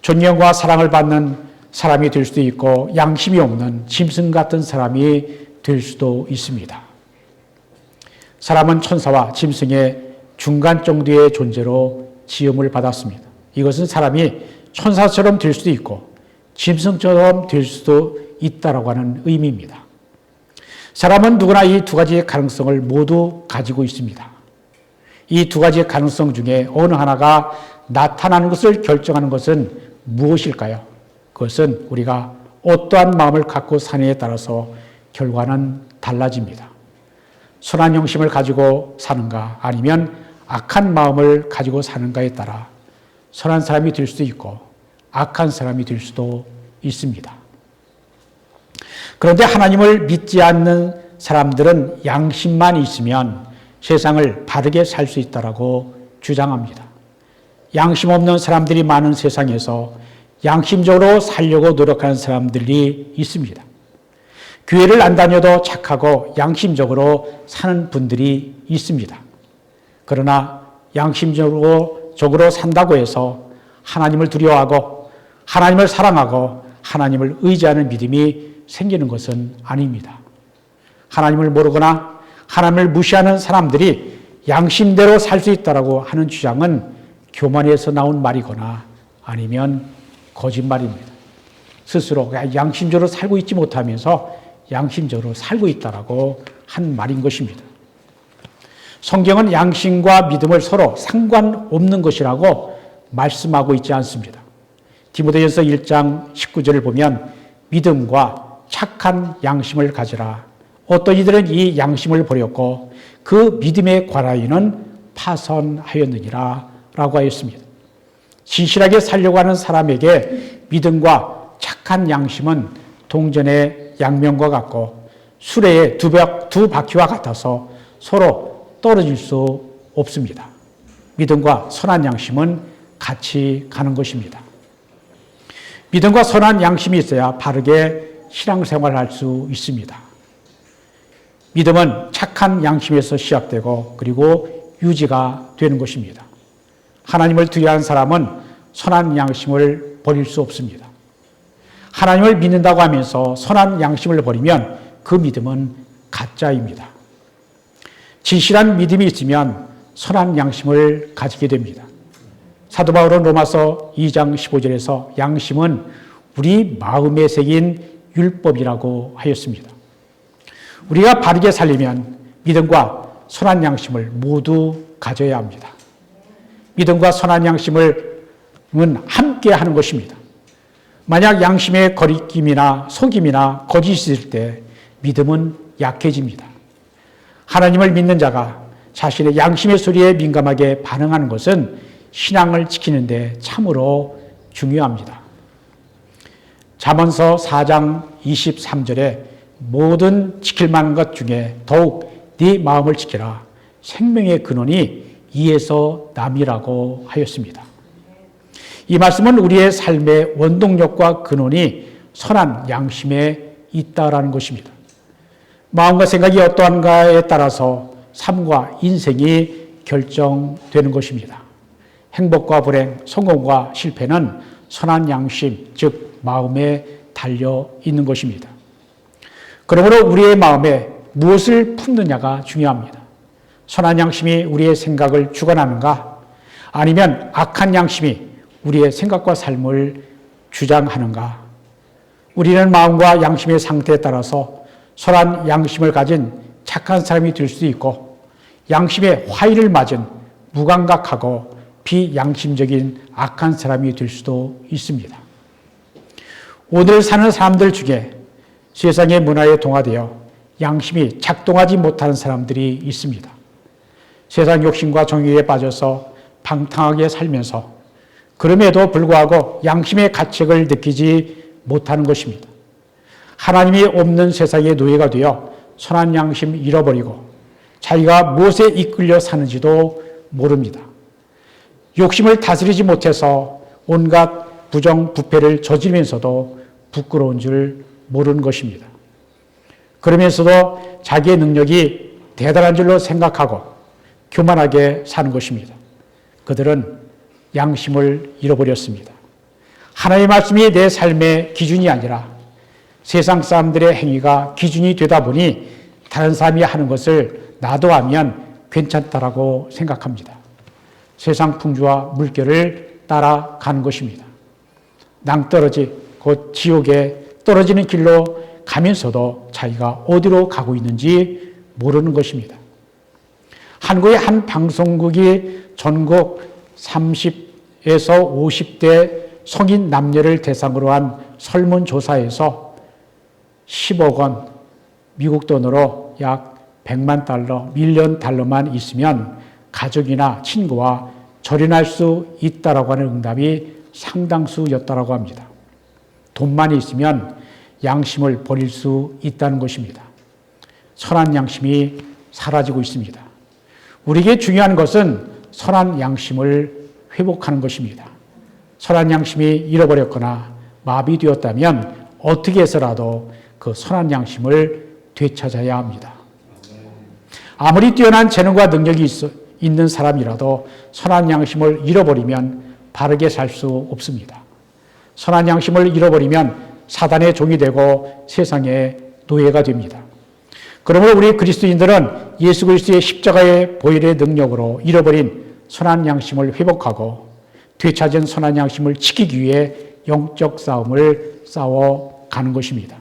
존경과 사랑을 받는 사람이 될 수도 있고 양심이 없는 짐승 같은 사람이 될 수도 있습니다. 사람은 천사와 짐승의 중간 정도의 존재로 지음을 받았습니다. 이것은 사람이 천사처럼 될 수도 있고 짐승처럼 될 수도 있다라고 하는 의미입니다. 사람은 누구나 이 두 가지의 가능성을 모두 가지고 있습니다. 이 두 가지의 가능성 중에 어느 하나가 나타나는 것을 결정하는 것은 무엇일까요? 그것은 우리가 어떠한 마음을 갖고 사느냐에 따라서 결과는 달라집니다. 선한 영심을 가지고 사는가 아니면 악한 마음을 가지고 사는가에 따라 선한 사람이 될 수도 있고 악한 사람이 될 수도 있습니다. 그런데 하나님을 믿지 않는 사람들은 양심만 있으면 세상을 바르게 살 수 있다고 주장합니다. 양심 없는 사람들이 많은 세상에서 양심적으로 살려고 노력하는 사람들이 있습니다. 교회를 안 다녀도 착하고 양심적으로 사는 분들이 있습니다. 그러나 양심적으로 산다고 해서 하나님을 두려워하고 하나님을 사랑하고 하나님을 의지하는 믿음이 생기는 것은 아닙니다. 하나님을 모르거나 하나님을 무시하는 사람들이 양심대로 살 수 있다고 하는 주장은 교만에서 나온 말이거나 아니면 거짓말입니다. 스스로 양심적으로 살고 있지 못하면서 양심적으로 살고 있다고 한 말인 것입니다. 성경은 양심과 믿음을 서로 상관없는 것이라고 말씀하고 있지 않습니다. 디모데전서 1장 19절을 보면 믿음과 착한 양심을 가지라. 어떤 이들은 이 양심을 버렸고 그 믿음에 관하여는 파선하였느니라 라고 하였습니다. 진실하게 살려고 하는 사람에게 믿음과 착한 양심은 동전의 양면과 같고 수레의 두 바퀴와 같아서 서로 떨어질 수 없습니다. 믿음과 선한 양심은 같이 가는 것입니다. 믿음과 선한 양심이 있어야 바르게 신앙생활을 할 수 있습니다. 믿음은 착한 양심에서 시작되고 그리고 유지가 되는 것입니다. 하나님을 두려워하는 사람은 선한 양심을 버릴 수 없습니다. 하나님을 믿는다고 하면서 선한 양심을 버리면 그 믿음은 가짜입니다. 진실한 믿음이 있으면 선한 양심을 가지게 됩니다. 사도 바울은 로마서 2장 15절에서 양심은 우리 마음에 새긴 율법이라고 하였습니다. 우리가 바르게 살려면 믿음과 선한 양심을 모두 가져야 합니다. 믿음과 선한 양심은 함께 하는 것입니다. 만약 양심에 거리낌이나 속임이나 거짓이 있을 때 믿음은 약해집니다. 하나님을 믿는 자가 자신의 양심의 소리에 민감하게 반응하는 것은 신앙을 지키는 데 참으로 중요합니다. 잠언서 4장 23절에 모든 지킬 만한 것 중에 더욱 네 마음을 지키라. 생명의 근원이 이에서 남이라고 하였습니다. 이 말씀은 우리의 삶의 원동력과 근원이 선한 양심에 있다라는 것입니다. 마음과 생각이 어떠한가에 따라서 삶과 인생이 결정되는 것입니다. 행복과 불행, 성공과 실패는 선한 양심, 즉 마음에 달려 있는 것입니다. 그러므로 우리의 마음에 무엇을 품느냐가 중요합니다. 선한 양심이 우리의 생각을 주관하는가? 아니면 악한 양심이 우리의 생각과 삶을 주장하는가? 우리는 마음과 양심의 상태에 따라서 선한 양심을 가진 착한 사람이 될 수도 있고 양심의 화의를 맞은 무감각하고 비양심적인 악한 사람이 될 수도 있습니다. 오늘 사는 사람들 중에 세상의 문화에 동화되어 양심이 작동하지 못하는 사람들이 있습니다. 세상 욕심과 정욕에 빠져서 방탕하게 살면서 그럼에도 불구하고 양심의 가책을 느끼지 못하는 것입니다. 하나님이 없는 세상의 노예가 되어 선한 양심 잃어버리고 자기가 무엇에 이끌려 사는지도 모릅니다. 욕심을 다스리지 못해서 온갖 부정부패를 저지르면서도 부끄러운 줄 모르는 것입니다. 그러면서도 자기의 능력이 대단한 줄로 생각하고 교만하게 사는 것입니다. 그들은 양심을 잃어버렸습니다. 하나님의 말씀이 내 삶의 기준이 아니라 세상 사람들의 행위가 기준이 되다 보니 다른 사람이 하는 것을 나도 하면 괜찮다라고 생각합니다. 세상 풍조와 물결을 따라가는 것입니다. 낭떠러지 곧 지옥에 떨어지는 길로 가면서도 자기가 어디로 가고 있는지 모르는 것입니다. 한국의 한 방송국이 전국 30에서 50대 성인 남녀를 대상으로 한 설문조사에서 10억 원, 미국 돈으로 약 100만 달러, 밀리언 달러만 있으면 가족이나 친구와 절연할 수 있다라고 하는 응답이 상당수였다라고 합니다. 돈만 있으면 양심을 버릴 수 있다는 것입니다. 선한 양심이 사라지고 있습니다. 우리에게 중요한 것은 선한 양심을 회복하는 것입니다. 선한 양심이 잃어버렸거나 마비되었다면 어떻게 해서라도 그 선한 양심을 되찾아야 합니다. 아무리 뛰어난 재능과 능력이 있는 사람이라도 선한 양심을 잃어버리면 바르게 살 수 없습니다. 선한 양심을 잃어버리면 사단의 종이 되고 세상의 노예가 됩니다. 그러므로 우리 그리스도인들은 예수 그리스도의 십자가의 보혈의 능력으로 잃어버린 선한 양심을 회복하고 되찾은 선한 양심을 지키기 위해 영적 싸움을 싸워가는 것입니다.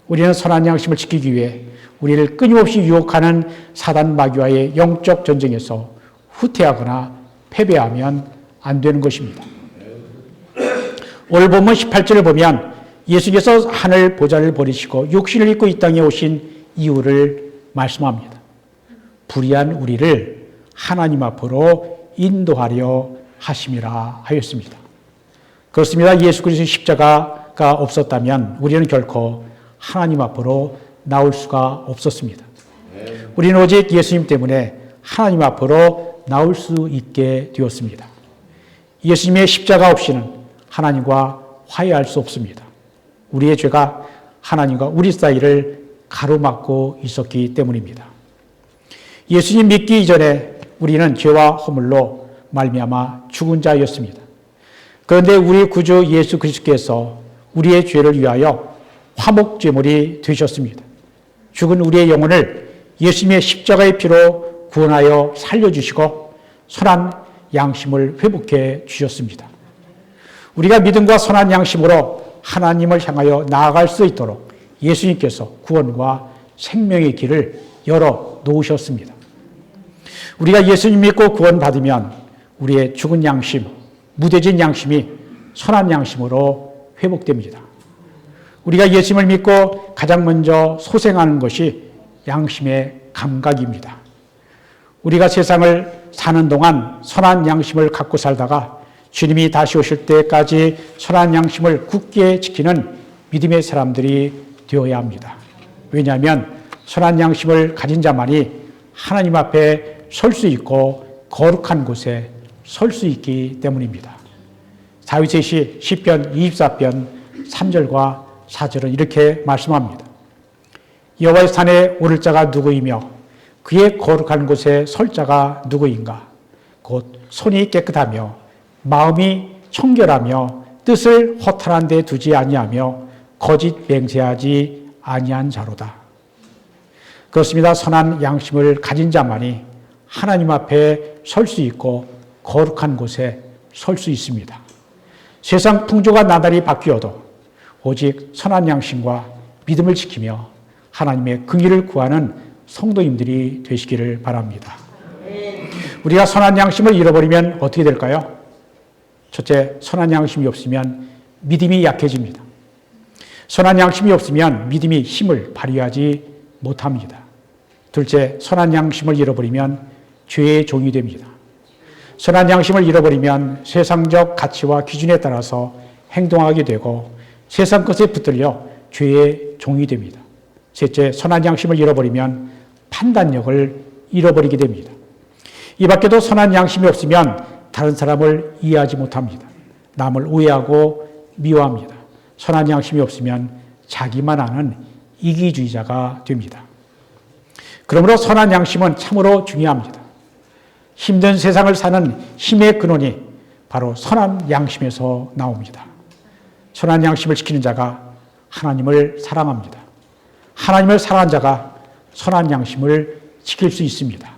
우리는 선한 양심을 지키기 위해 우리를 끊임없이 유혹하는 사단 마귀와의 영적 전쟁에서 후퇴하거나 패배하면 안 되는 것입니다. 오늘 본문 18절을 보면 예수께서 하늘 보좌를 버리시고 육신을 입고 이 땅에 오신 이유를 말씀합니다. 불의한 우리를 하나님 앞으로 인도하려 하심이라 하였습니다. 그렇습니다. 예수 그리스도의 십자가가 없었다면 우리는 결코 하나님 앞으로 나올 수가 없었습니다. 우리는 오직 예수님 때문에 하나님 앞으로 나올 수 있게 되었습니다. 예수님의 십자가 없이는 하나님과 화해할 수 없습니다. 우리의 죄가 하나님과 우리 사이를 가로막고 있었기 때문입니다. 예수님 믿기 이전에 우리는 죄와 허물로 말미암아 죽은 자였습니다. 그런데 우리 구주 예수 그리스도께서 우리의 죄를 위하여 화목제물이 되셨습니다. 죽은 우리의 영혼을 예수님의 십자가의 피로 구원하여 살려주시고 선한 양심을 회복해 주셨습니다. 우리가 믿음과 선한 양심으로 하나님을 향하여 나아갈 수 있도록 예수님께서 구원과 생명의 길을 열어 놓으셨습니다. 우리가 예수님 믿고 구원받으면 우리의 죽은 양심, 무뎌진 양심이 선한 양심으로 회복됩니다. 우리가 예수님을 믿고 가장 먼저 소생하는 것이 양심의 감각입니다. 우리가 세상을 사는 동안 선한 양심을 갖고 살다가 주님이 다시 오실 때까지 선한 양심을 굳게 지키는 믿음의 사람들이 되어야 합니다. 왜냐하면 선한 양심을 가진 자만이 하나님 앞에 설 수 있고 거룩한 곳에 설 수 있기 때문입니다. 다윗의 시 시편 24편 3절과 4절은 이렇게 말씀합니다. 여호와의 산에 오를 자가 누구이며 그의 거룩한 곳에 설 자가 누구인가? 곧 손이 깨끗하며 마음이 청결하며 뜻을 허탄한 데 두지 아니하며 거짓 맹세하지 아니한 자로다. 그렇습니다. 선한 양심을 가진 자만이 하나님 앞에 설 수 있고 거룩한 곳에 설 수 있습니다. 세상 풍조가 나날이 바뀌어도 오직 선한 양심과 믿음을 지키며 하나님의 긍휼을 구하는 성도님들이 되시기를 바랍니다. 우리가 선한 양심을 잃어버리면 어떻게 될까요? 첫째, 선한 양심이 없으면 믿음이 약해집니다. 선한 양심이 없으면 믿음이 힘을 발휘하지 못합니다. 둘째, 선한 양심을 잃어버리면 죄의 종이 됩니다. 선한 양심을 잃어버리면 세상적 가치와 기준에 따라서 행동하게 되고 세상 것에 붙들려 죄의 종이 됩니다. 셋째, 선한 양심을 잃어버리면 판단력을 잃어버리게 됩니다. 이 밖에도 선한 양심이 없으면 다른 사람을 이해하지 못합니다. 남을 오해하고 미워합니다. 선한 양심이 없으면 자기만 아는 이기주의자가 됩니다. 그러므로 선한 양심은 참으로 중요합니다. 힘든 세상을 사는 힘의 근원이 바로 선한 양심에서 나옵니다. 선한 양심을 지키는 자가 하나님을 사랑합니다. 하나님을 사랑한 자가 선한 양심을 지킬 수 있습니다.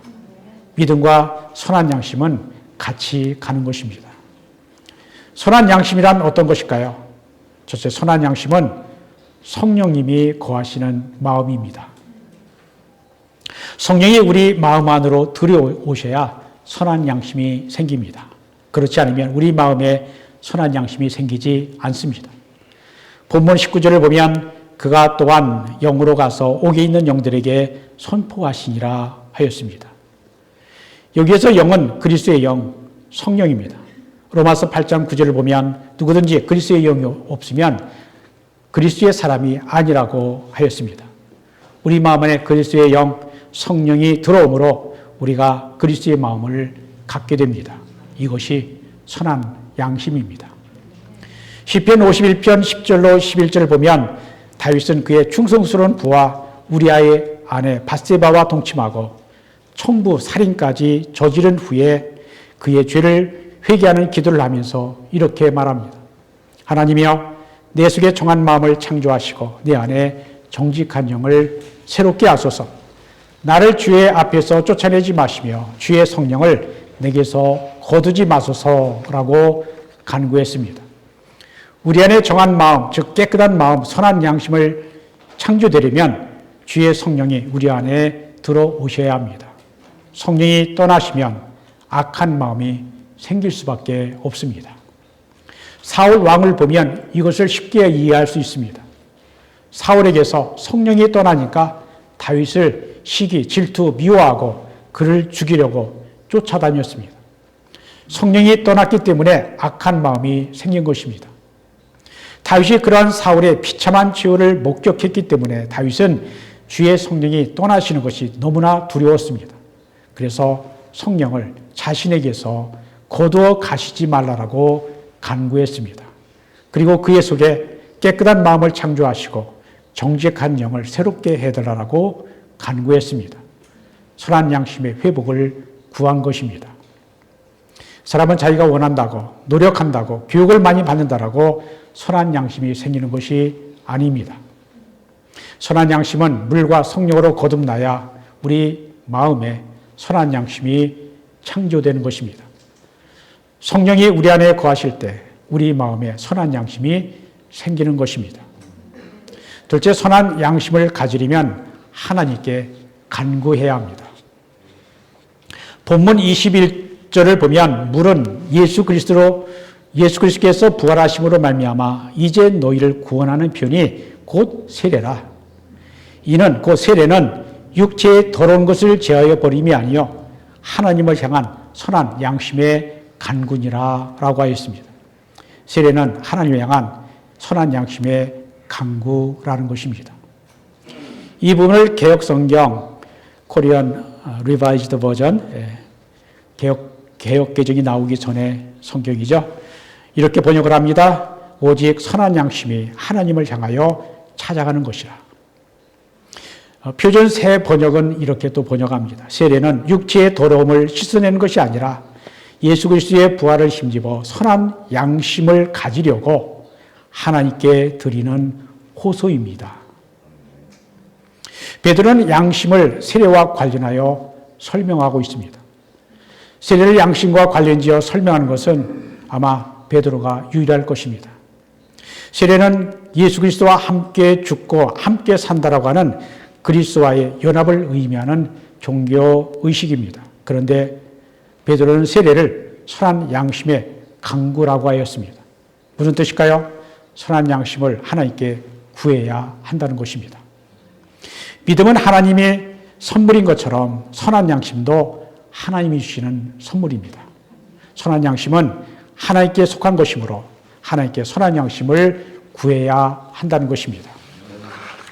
믿음과 선한 양심은 같이 가는 것입니다. 선한 양심이란 어떤 것일까요? 첫째, 선한 양심은 성령님이 거하시는 마음입니다. 성령이 우리 마음 안으로 들여오셔야 선한 양심이 생깁니다. 그렇지 않으면 우리 마음에 선한 양심이 생기지 않습니다. 본문 19절을 보면 그가 또한 영으로 가서 옥에 있는 영들에게 선포하시니라 하였습니다. 여기에서 영은 그리스도의 영, 성령입니다. 로마서 8장 9절을 보면 누구든지 그리스도의 영이 없으면 그리스도의 사람이 아니라고 하였습니다. 우리 마음 안에 그리스도의 영, 성령이 들어오므로 우리가 그리스도의 마음을 갖게 됩니다. 이것이 선한 양심입니다. 시편 51편 10절로 11절을 보면 다윗은 그의 충성스러운 부하 우리아의 아내 밧세바와 동침하고 청부 살인까지 저지른 후에 그의 죄를 회개하는 기도를 하면서 이렇게 말합니다. 하나님이여, 내 속에 정한 마음을 창조하시고 내 안에 정직한 영을 새롭게 하소서. 나를 주의 앞에서 쫓아내지 마시며 주의 성령을 내게서 거두지 마소서라고 간구했습니다. 우리 안에 정한 마음, 즉 깨끗한 마음, 선한 양심을 창조되려면 주의 성령이 우리 안에 들어오셔야 합니다. 성령이 떠나시면 악한 마음이 생길 수밖에 없습니다. 사울 왕을 보면 이것을 쉽게 이해할 수 있습니다. 사울에게서 성령이 떠나니까 다윗을 시기, 질투, 미워하고 그를 죽이려고 쫓아다녔습니다. 성령이 떠났기 때문에 악한 마음이 생긴 것입니다. 다윗이 그러한 사울의 비참한 최후를 목격했기 때문에 다윗은 주의 성령이 떠나시는 것이 너무나 두려웠습니다. 그래서 성령을 자신에게서 거두어 가시지 말라라고 간구했습니다. 그리고 그의 속에 깨끗한 마음을 창조하시고 정직한 영을 새롭게 해달라고 간구했습니다. 선한 양심의 회복을 구한 것입니다. 사람은 자기가 원한다고, 노력한다고, 교육을 많이 받는다라고 선한 양심이 생기는 것이 아닙니다. 선한 양심은 물과 성령으로 거듭나야 우리 마음에 선한 양심이 창조되는 것입니다. 성령이 우리 안에 거하실 때 우리 마음에 선한 양심이 생기는 것입니다. 둘째, 선한 양심을 가지려면 하나님께 간구해야 합니다. 본문 21절을 보면 물은 예수 그리스도께서 부활하심으로 말미암아 이제 너희를 구원하는 편이 곧 세례라. 이는 그 세례는 육체의 더러운 것을 제하여 버림이 아니요 하나님을 향한 선한 양심의 간구니라라고 하였습니다. 세례는 하나님을 향한 선한 양심의 간구라는 것입니다. 이 부분을 개혁 성경 코리안 리바이즈드 버전 개혁 개정이 나오기 전에 성경이죠. 이렇게 번역을 합니다. 오직 선한 양심이 하나님을 향하여 찾아가는 것이라. 표준 새 번역은 이렇게 또 번역합니다. 세례는 육체의 더러움을 씻어내는 것이 아니라 예수 그리스도의 부활을 힘입어 선한 양심을 가지려고 하나님께 드리는 호소입니다. 베드로는 양심을 세례와 관련하여 설명하고 있습니다. 세례를 양심과 관련지어 설명하는 것은 아마 베드로가 유일할 것입니다. 세례는 예수 그리스도와 함께 죽고 함께 산다라고 하는 그리스도와의 연합을 의미하는 종교 의식입니다. 그런데 베드로는 세례를 선한 양심의 강구라고 하였습니다. 무슨 뜻일까요? 선한 양심을 하나님께 구해야 한다는 것입니다. 믿음은 하나님의 선물인 것처럼 선한 양심도 하나님이 주시는 선물입니다. 선한 양심은 하나님께 속한 것이므로 하나님께 선한 양심을 구해야 한다는 것입니다.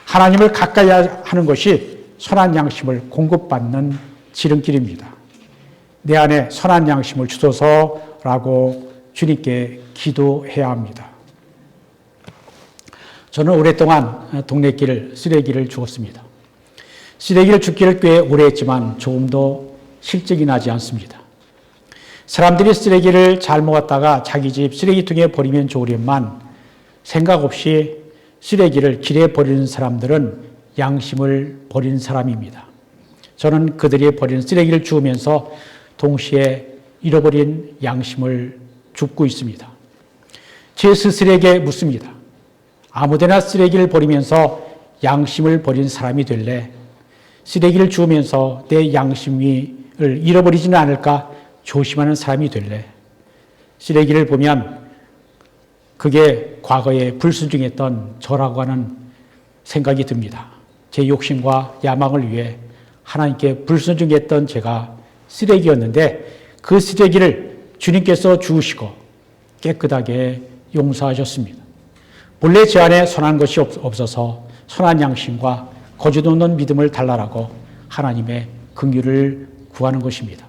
하나님을 가까이 하는 것이 선한 양심을 공급받는 지름길입니다. 내 안에 선한 양심을 주소서라고 주님께 기도해야 합니다. 저는 오랫동안 동네길 쓰레기를 주웠습니다. 쓰레기를 줍기를 꽤 오래 했지만 조금도 실적이 나지 않습니다. 사람들이 쓰레기를 잘 모았다가 자기 집 쓰레기통에 버리면 좋으련만 생각 없이 쓰레기를 길에 버리는 사람들은 양심을 버린 사람입니다. 저는 그들이 버리는 쓰레기를 주우면서 동시에 잃어버린 양심을 줍고 있습니다. 제 스스로에게 묻습니다. 아무데나 쓰레기를 버리면서 양심을 버린 사람이 될래? 쓰레기를 주우면서 내 양심을 잃어버리지는 않을까 조심하는 사람이 될래? 쓰레기를 보면 그게 과거에 불순종했던 저라고 하는 생각이 듭니다. 제 욕심과 야망을 위해 하나님께 불순종했던 제가 쓰레기였는데 그 쓰레기를 주님께서 주우시고 깨끗하게 용서하셨습니다. 본래 제 안에 선한 것이 없어서 선한 양심과 거짓 없는 믿음을 달라라고 하나님의 긍휼을 구하는 것입니다.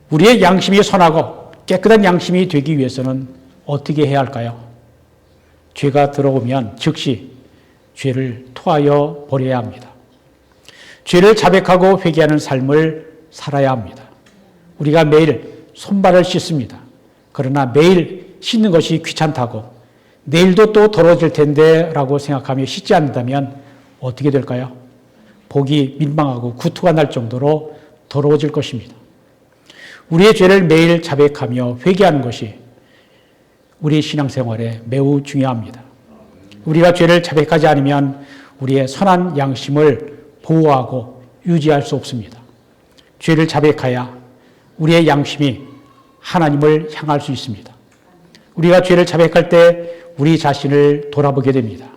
우리의 양심이 선하고 깨끗한 양심이 되기 위해서는 어떻게 해야 할까요? 죄가 들어오면 즉시 죄를 토하여 버려야 합니다. 죄를 자백하고 회개하는 삶을 살아야 합니다. 우리가 매일 손발을 씻습니다. 그러나 매일 씻는 것이 귀찮다고 내일도 또 더러워질 텐데 라고 생각하며 씻지 않는다면 어떻게 될까요? 복이 민망하고 구토가 날 정도로 더러워질 것입니다. 우리의 죄를 매일 자백하며 회개하는 것이 우리 신앙생활에 매우 중요합니다. 우리가 죄를 자백하지 않으면 우리의 선한 양심을 보호하고 유지할 수 없습니다. 죄를 자백해야 우리의 양심이 하나님을 향할 수 있습니다. 우리가 죄를 자백할 때 우리 자신을 돌아보게 됩니다.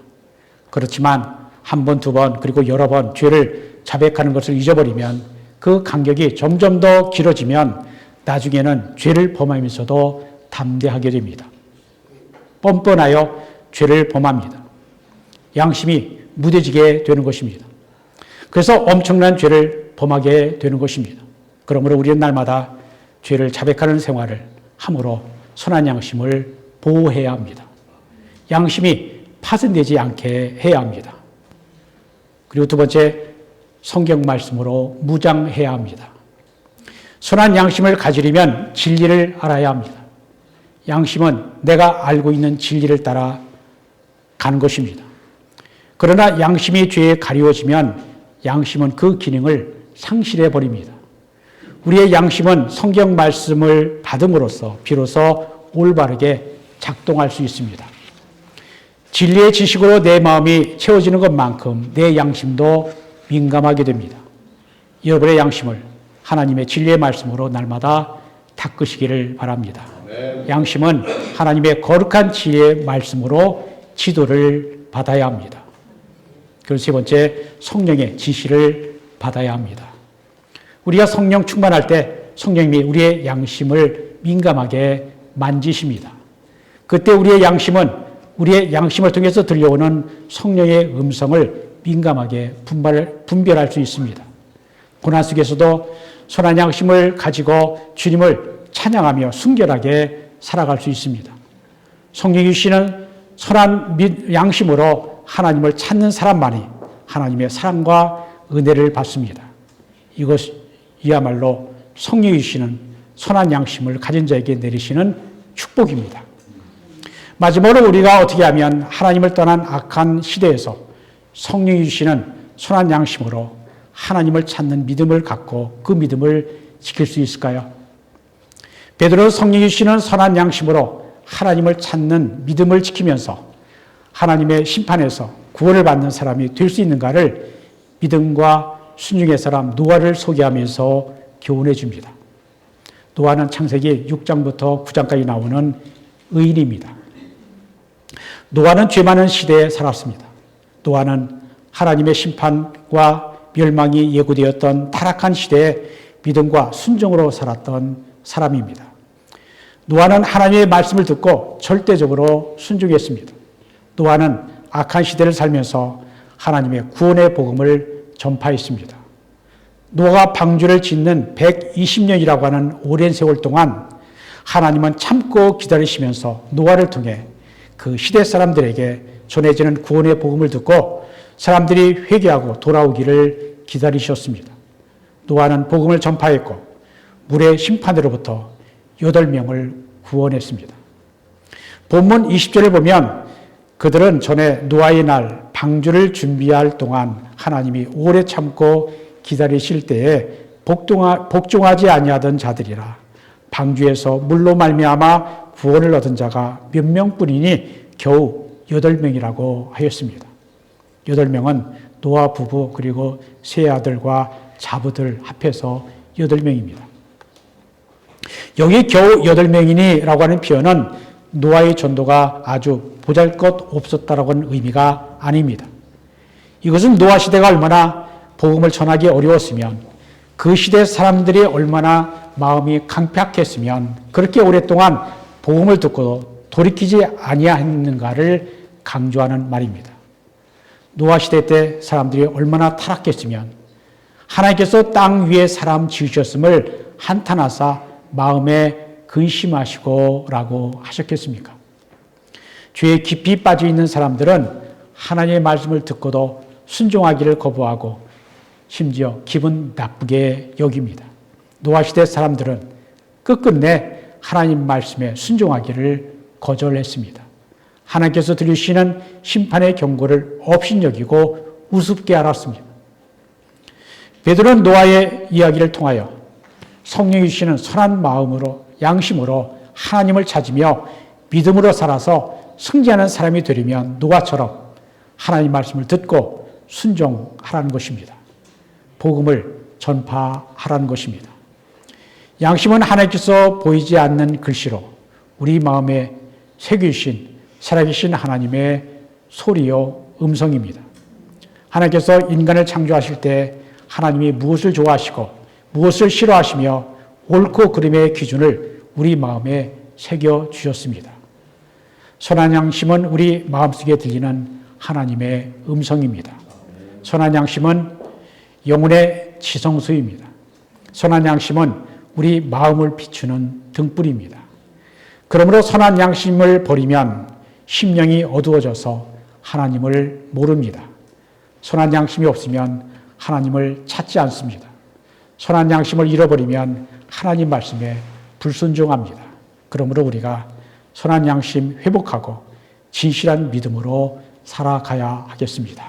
그렇지만 한 번, 두 번, 그리고 여러 번 죄를 자백하는 것을 잊어버리면 그 간격이 점점 더 길어지면 나중에는 죄를 범하면서도 담대하게 됩니다. 뻔뻔하여 죄를 범합니다. 양심이 무뎌지게 되는 것입니다. 그래서 엄청난 죄를 범하게 되는 것입니다. 그러므로 우리는 날마다 죄를 자백하는 생활을 함으로 선한 양심을 보호해야 합니다. 양심이 파손되지 않게 해야 합니다. 그리고 두 번째, 성경 말씀으로 무장해야 합니다. 선한 양심을 가지려면 진리를 알아야 합니다. 양심은 내가 알고 있는 진리를 따라 가는 것입니다. 그러나 양심이 죄에 가리워지면 양심은 그 기능을 상실해 버립니다. 우리의 양심은 성경 말씀을 받음으로써 비로소 올바르게 작동할 수 있습니다. 진리의 지식으로 내 마음이 채워지는 것만큼 내 양심도 민감하게 됩니다. 여러분의 양심을 하나님의 진리의 말씀으로 날마다 닦으시기를 바랍니다. 양심은 하나님의 거룩한 진리의 말씀으로 지도를 받아야 합니다. 그리고 세 번째, 성령의 지시를 받아야 합니다. 우리가 성령 충만할 때 성령님이 우리의 양심을 민감하게 만지십니다. 그때 우리의 양심을 통해서 들려오는 성령의 음성을 민감하게 분별할 수 있습니다. 고난 속에서도 선한 양심을 가지고 주님을 찬양하며 순결하게 살아갈 수 있습니다. 성령이 주시는 선한 양심으로 하나님을 찾는 사람만이 하나님의 사랑과 은혜를 받습니다. 이것이야말로 성령이 주시는 선한 양심을 가진 자에게 내리시는 축복입니다. 마지막으로 우리가 어떻게 하면 하나님을 떠난 악한 시대에서 성령이 주시는 선한 양심으로 하나님을 찾는 믿음을 갖고 그 믿음을 지킬 수 있을까요? 베드로는 성령이 주시는 선한 양심으로 하나님을 찾는 믿음을 지키면서 하나님의 심판에서 구원을 받는 사람이 될 수 있는가를 믿음과 순종의 사람 노아를 소개하면서 교훈해 줍니다. 노아는 창세기 6장부터 9장까지 나오는 의인입니다. 노아는 죄 많은 시대에 살았습니다. 노아는 하나님의 심판과 멸망이 예고되었던 타락한 시대에 믿음과 순종으로 살았던 사람입니다. 노아는 하나님의 말씀을 듣고 절대적으로 순종했습니다. 노아는 악한 시대를 살면서 하나님의 구원의 복음을 전파했습니다. 노아가 방주를 짓는 120년이라고 하는 오랜 세월 동안 하나님은 참고 기다리시면서 노아를 통해 그 시대 사람들에게 전해지는 구원의 복음을 듣고 사람들이 회개하고 돌아오기를 기다리셨습니다. 노아는 복음을 전파했고 물의 심판으로부터 8명을 구원했습니다. 본문 20절을 보면 그들은 전에 노아의 날 방주를 준비할 동안 하나님이 오래 참고 기다리실 때에 복종하지 아니하던 자들이라. 방주에서 물로 말미암아 구원을 얻은 자가 몇 명뿐이니 겨우 8명이라고 하였습니다. 8명은 노아 부부 그리고 세 아들과 자부들 합해서 8명입니다. 여기 겨우 8명이니라고 하는 표현은 노아의 전도가 아주 보잘것없었다라고 하는 의미가 아닙니다. 이것은 노아 시대가 얼마나 복음을 전하기 어려웠으면, 그 시대 사람들이 얼마나 마음이 강팍했으면 그렇게 오랫동안 복음을 듣고도 돌이키지 아니하였는가를 강조하는 말입니다. 노아 시대 때 사람들이 얼마나 타락했으면 하나님께서 땅 위에 사람 지으셨음을 한탄하사 마음에 근심하시고 라고 하셨겠습니까? 죄에 깊이 빠져 있는 사람들은 하나님의 말씀을 듣고도 순종하기를 거부하고 심지어 기분 나쁘게 여깁니다. 노아 시대 사람들은 끝끝내 하나님 말씀에 순종하기를 거절했습니다. 하나님께서 들으시는 심판의 경고를 업신여기고 우습게 알았습니다. 베드로는 노아의 이야기를 통하여 성령이 주시는 선한 마음으로, 양심으로 하나님을 찾으며 믿음으로 살아서 승리하는 사람이 되려면 노아처럼 하나님 말씀을 듣고 순종하라는 것입니다. 복음을 전파하라는 것입니다. 양심은 하나님께서 보이지 않는 글씨로 우리 마음에 새기신 살아계신 하나님의 소리요 음성입니다. 하나님께서 인간을 창조하실 때 하나님이 무엇을 좋아하시고 무엇을 싫어하시며 옳고 그름의 기준을 우리 마음에 새겨 주셨습니다. 선한 양심은 우리 마음속에 들리는 하나님의 음성입니다. 선한 양심은 영혼의 지성소입니다. 선한 양심은 우리 마음을 비추는 등불입니다. 그러므로 선한 양심을 버리면 심령이 어두워져서 하나님을 모릅니다. 선한 양심이 없으면 하나님을 찾지 않습니다. 선한 양심을 잃어버리면 하나님 말씀에 불순종합니다. 그러므로 우리가 선한 양심 회복하고 진실한 믿음으로 살아가야 하겠습니다.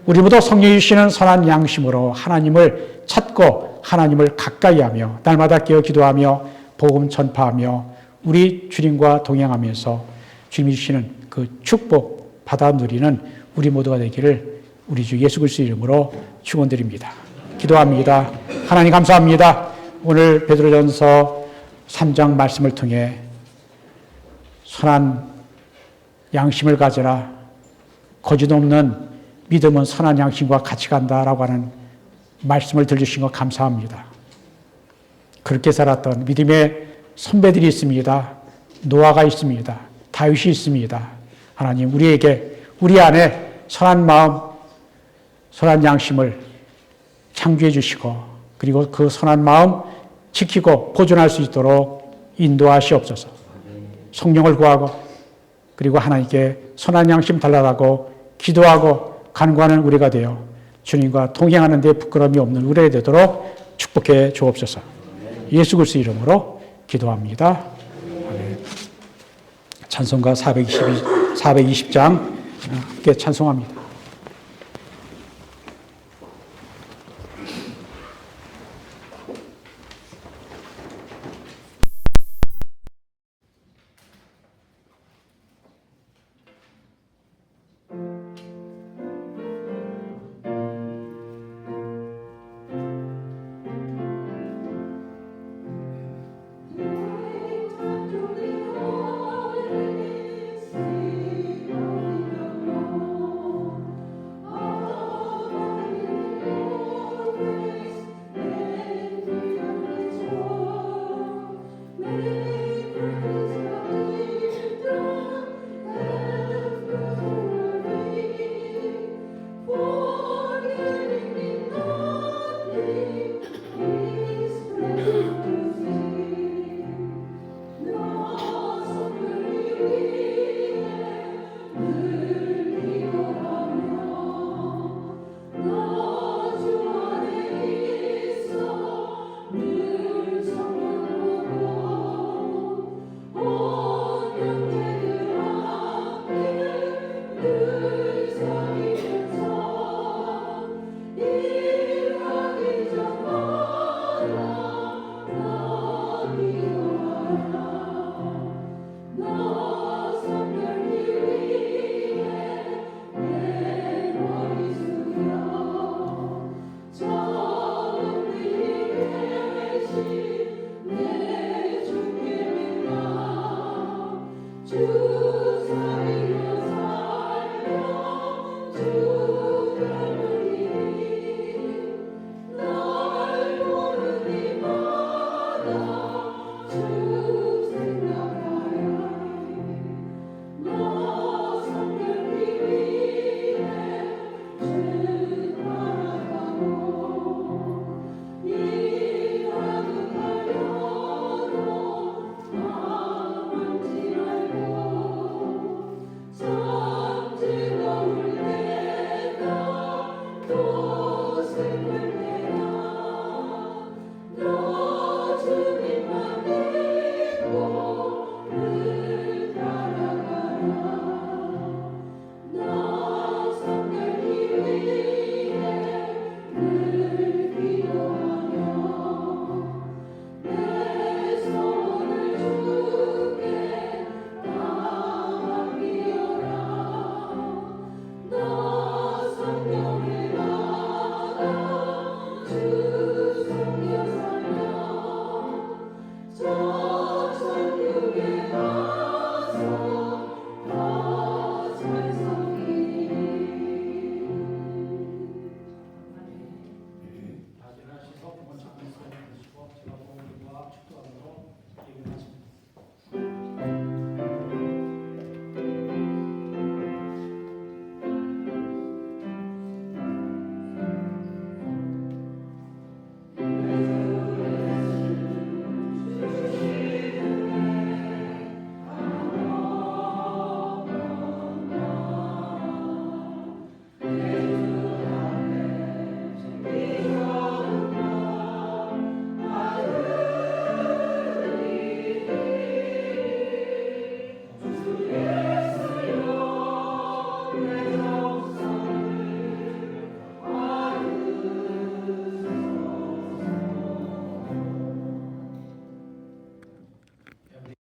우리 모두 성령이 주시는 선한 양심으로 하나님을 찾고 하나님을 가까이 하며 날마다 깨어 기도하며 복음 전파하며 우리 주님과 동행하면서 주님이 주시는 그 축복 받아 누리는 우리 모두가 되기를 우리 주 예수 그리스도 이름으로 축원드립니다. 기도합니다. 하나님 감사합니다. 오늘 베드로전서 3장 말씀을 통해 선한 양심을 가져라, 거짓 없는 믿음은 선한 양심과 같이 간다라고 하는 말씀을 들려주신 것 감사합니다. 그렇게 살았던 믿음의 선배들이 있습니다. 노아가 있습니다. 다윗이 있습니다. 하나님, 우리에게 우리 안에 선한 마음, 선한 양심을 창조해 주시고 그리고 그 선한 마음 지키고 보존할 수 있도록 인도하시옵소서. 성령을 구하고 그리고 하나님께 선한 양심 달라고 기도하고 간구하는 우리가 되어 주님과 동행하는 데 부끄러움이 없는 우리가 되도록 축복해 주옵소서. 예수 그리스도 이름으로 기도합니다. 찬송가 420장 함께 찬송합니다. Thank you.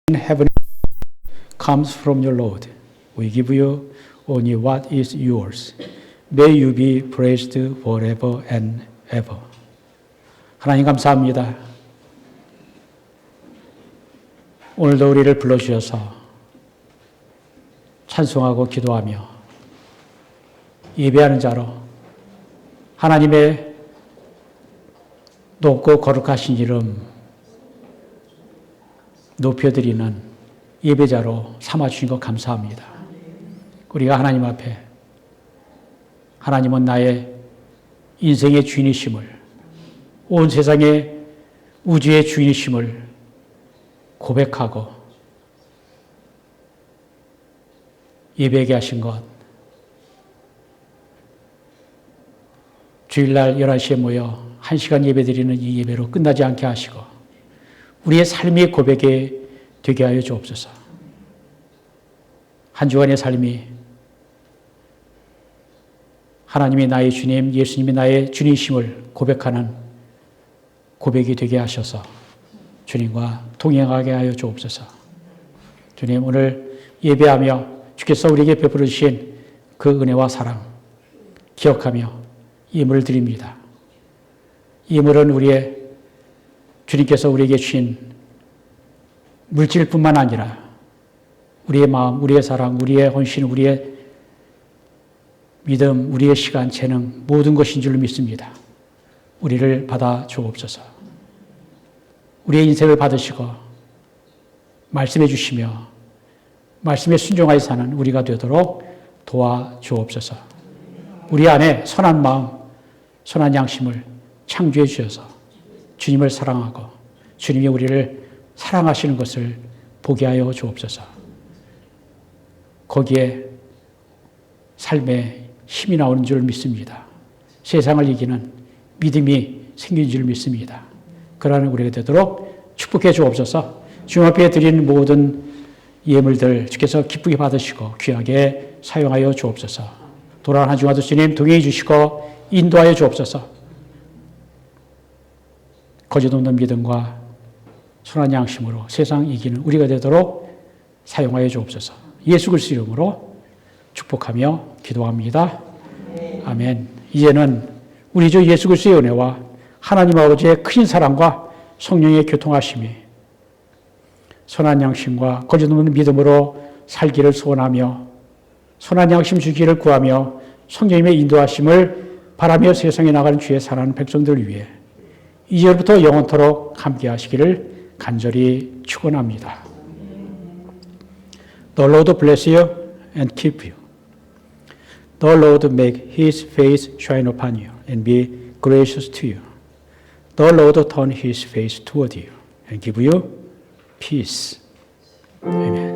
in heaven comes from your Lord. We give you only what is yours. May you be praised forever and ever. 하나님 감사합니다. 오늘도 우리를 불러주셔서 찬송하고 기도하며 예배하는 자로 하나님의 높고 거룩하신 이름 높여드리는 예배자로 삼아주신 것 감사합니다. 우리가 하나님 앞에 하나님은 나의 인생의 주인이심을, 온 세상의 우주의 주인이심을 고백하고 예배하게 하신 것, 주일날 11시에 모여 1시간 예배드리는 이 예배로 끝나지 않게 하시고 우리의 삶의 고백에 되게 하여 주옵소서. 한 주간의 삶이 하나님이 나의 주님, 예수님이 나의 주님이심을 고백하는 고백이 되게 하셔서 주님과 동행하게 하여 주옵소서. 주님, 오늘 예배하며 주께서 우리에게 베풀어 주신 그 은혜와 사랑 기억하며 예물을 드립니다. 예물은 우리의 주님께서 우리에게 주신 물질뿐만 아니라 우리의 마음, 우리의 사랑, 우리의 헌신, 우리의 믿음, 우리의 시간, 재능 모든 것인 줄로 믿습니다. 우리를 받아 주옵소서. 우리의 인생을 받으시고 말씀해 주시며 말씀에 순종하여 사는 우리가 되도록 도와주옵소서. 우리 안에 선한 마음, 선한 양심을 창조해 주셔서 주님을 사랑하고 주님이 우리를 사랑하시는 것을 보게 하여 주옵소서. 거기에 삶에 힘이 나오는 줄 믿습니다. 세상을 이기는 믿음이 생긴 줄 믿습니다. 그러한 우리가 되도록 축복해 주옵소서. 주님 앞에 드리는 모든 예물들 주께서 기쁘게 받으시고 귀하게 사용하여 주옵소서. 돌아온 한 주간도 주님 동행해 주시고 인도하여 주옵소서. 거짓 없는 믿음과 선한 양심으로 세상 이기는 우리가 되도록 사용하여 주옵소서. 예수 그리스도 이름으로 축복하며 기도합니다. 아멘. 이제는 우리 주 예수 그리스도의 은혜와 하나님 아버지의 크신 사랑과 성령의 교통하심이 선한 양심과 거짓 없는 믿음으로 살기를 소원하며 선한 양심 주기를 구하며 성령님의 인도하심을 바라며 세상에 나가는 주의 사랑하는 백성들을 위해 이제부터 영원토록 함께 하시기를 간절히 축원합니다. The Lord bless you and keep you. The Lord make His face shine upon you and be gracious to you. The Lord turn His face toward you and give you peace. Amen.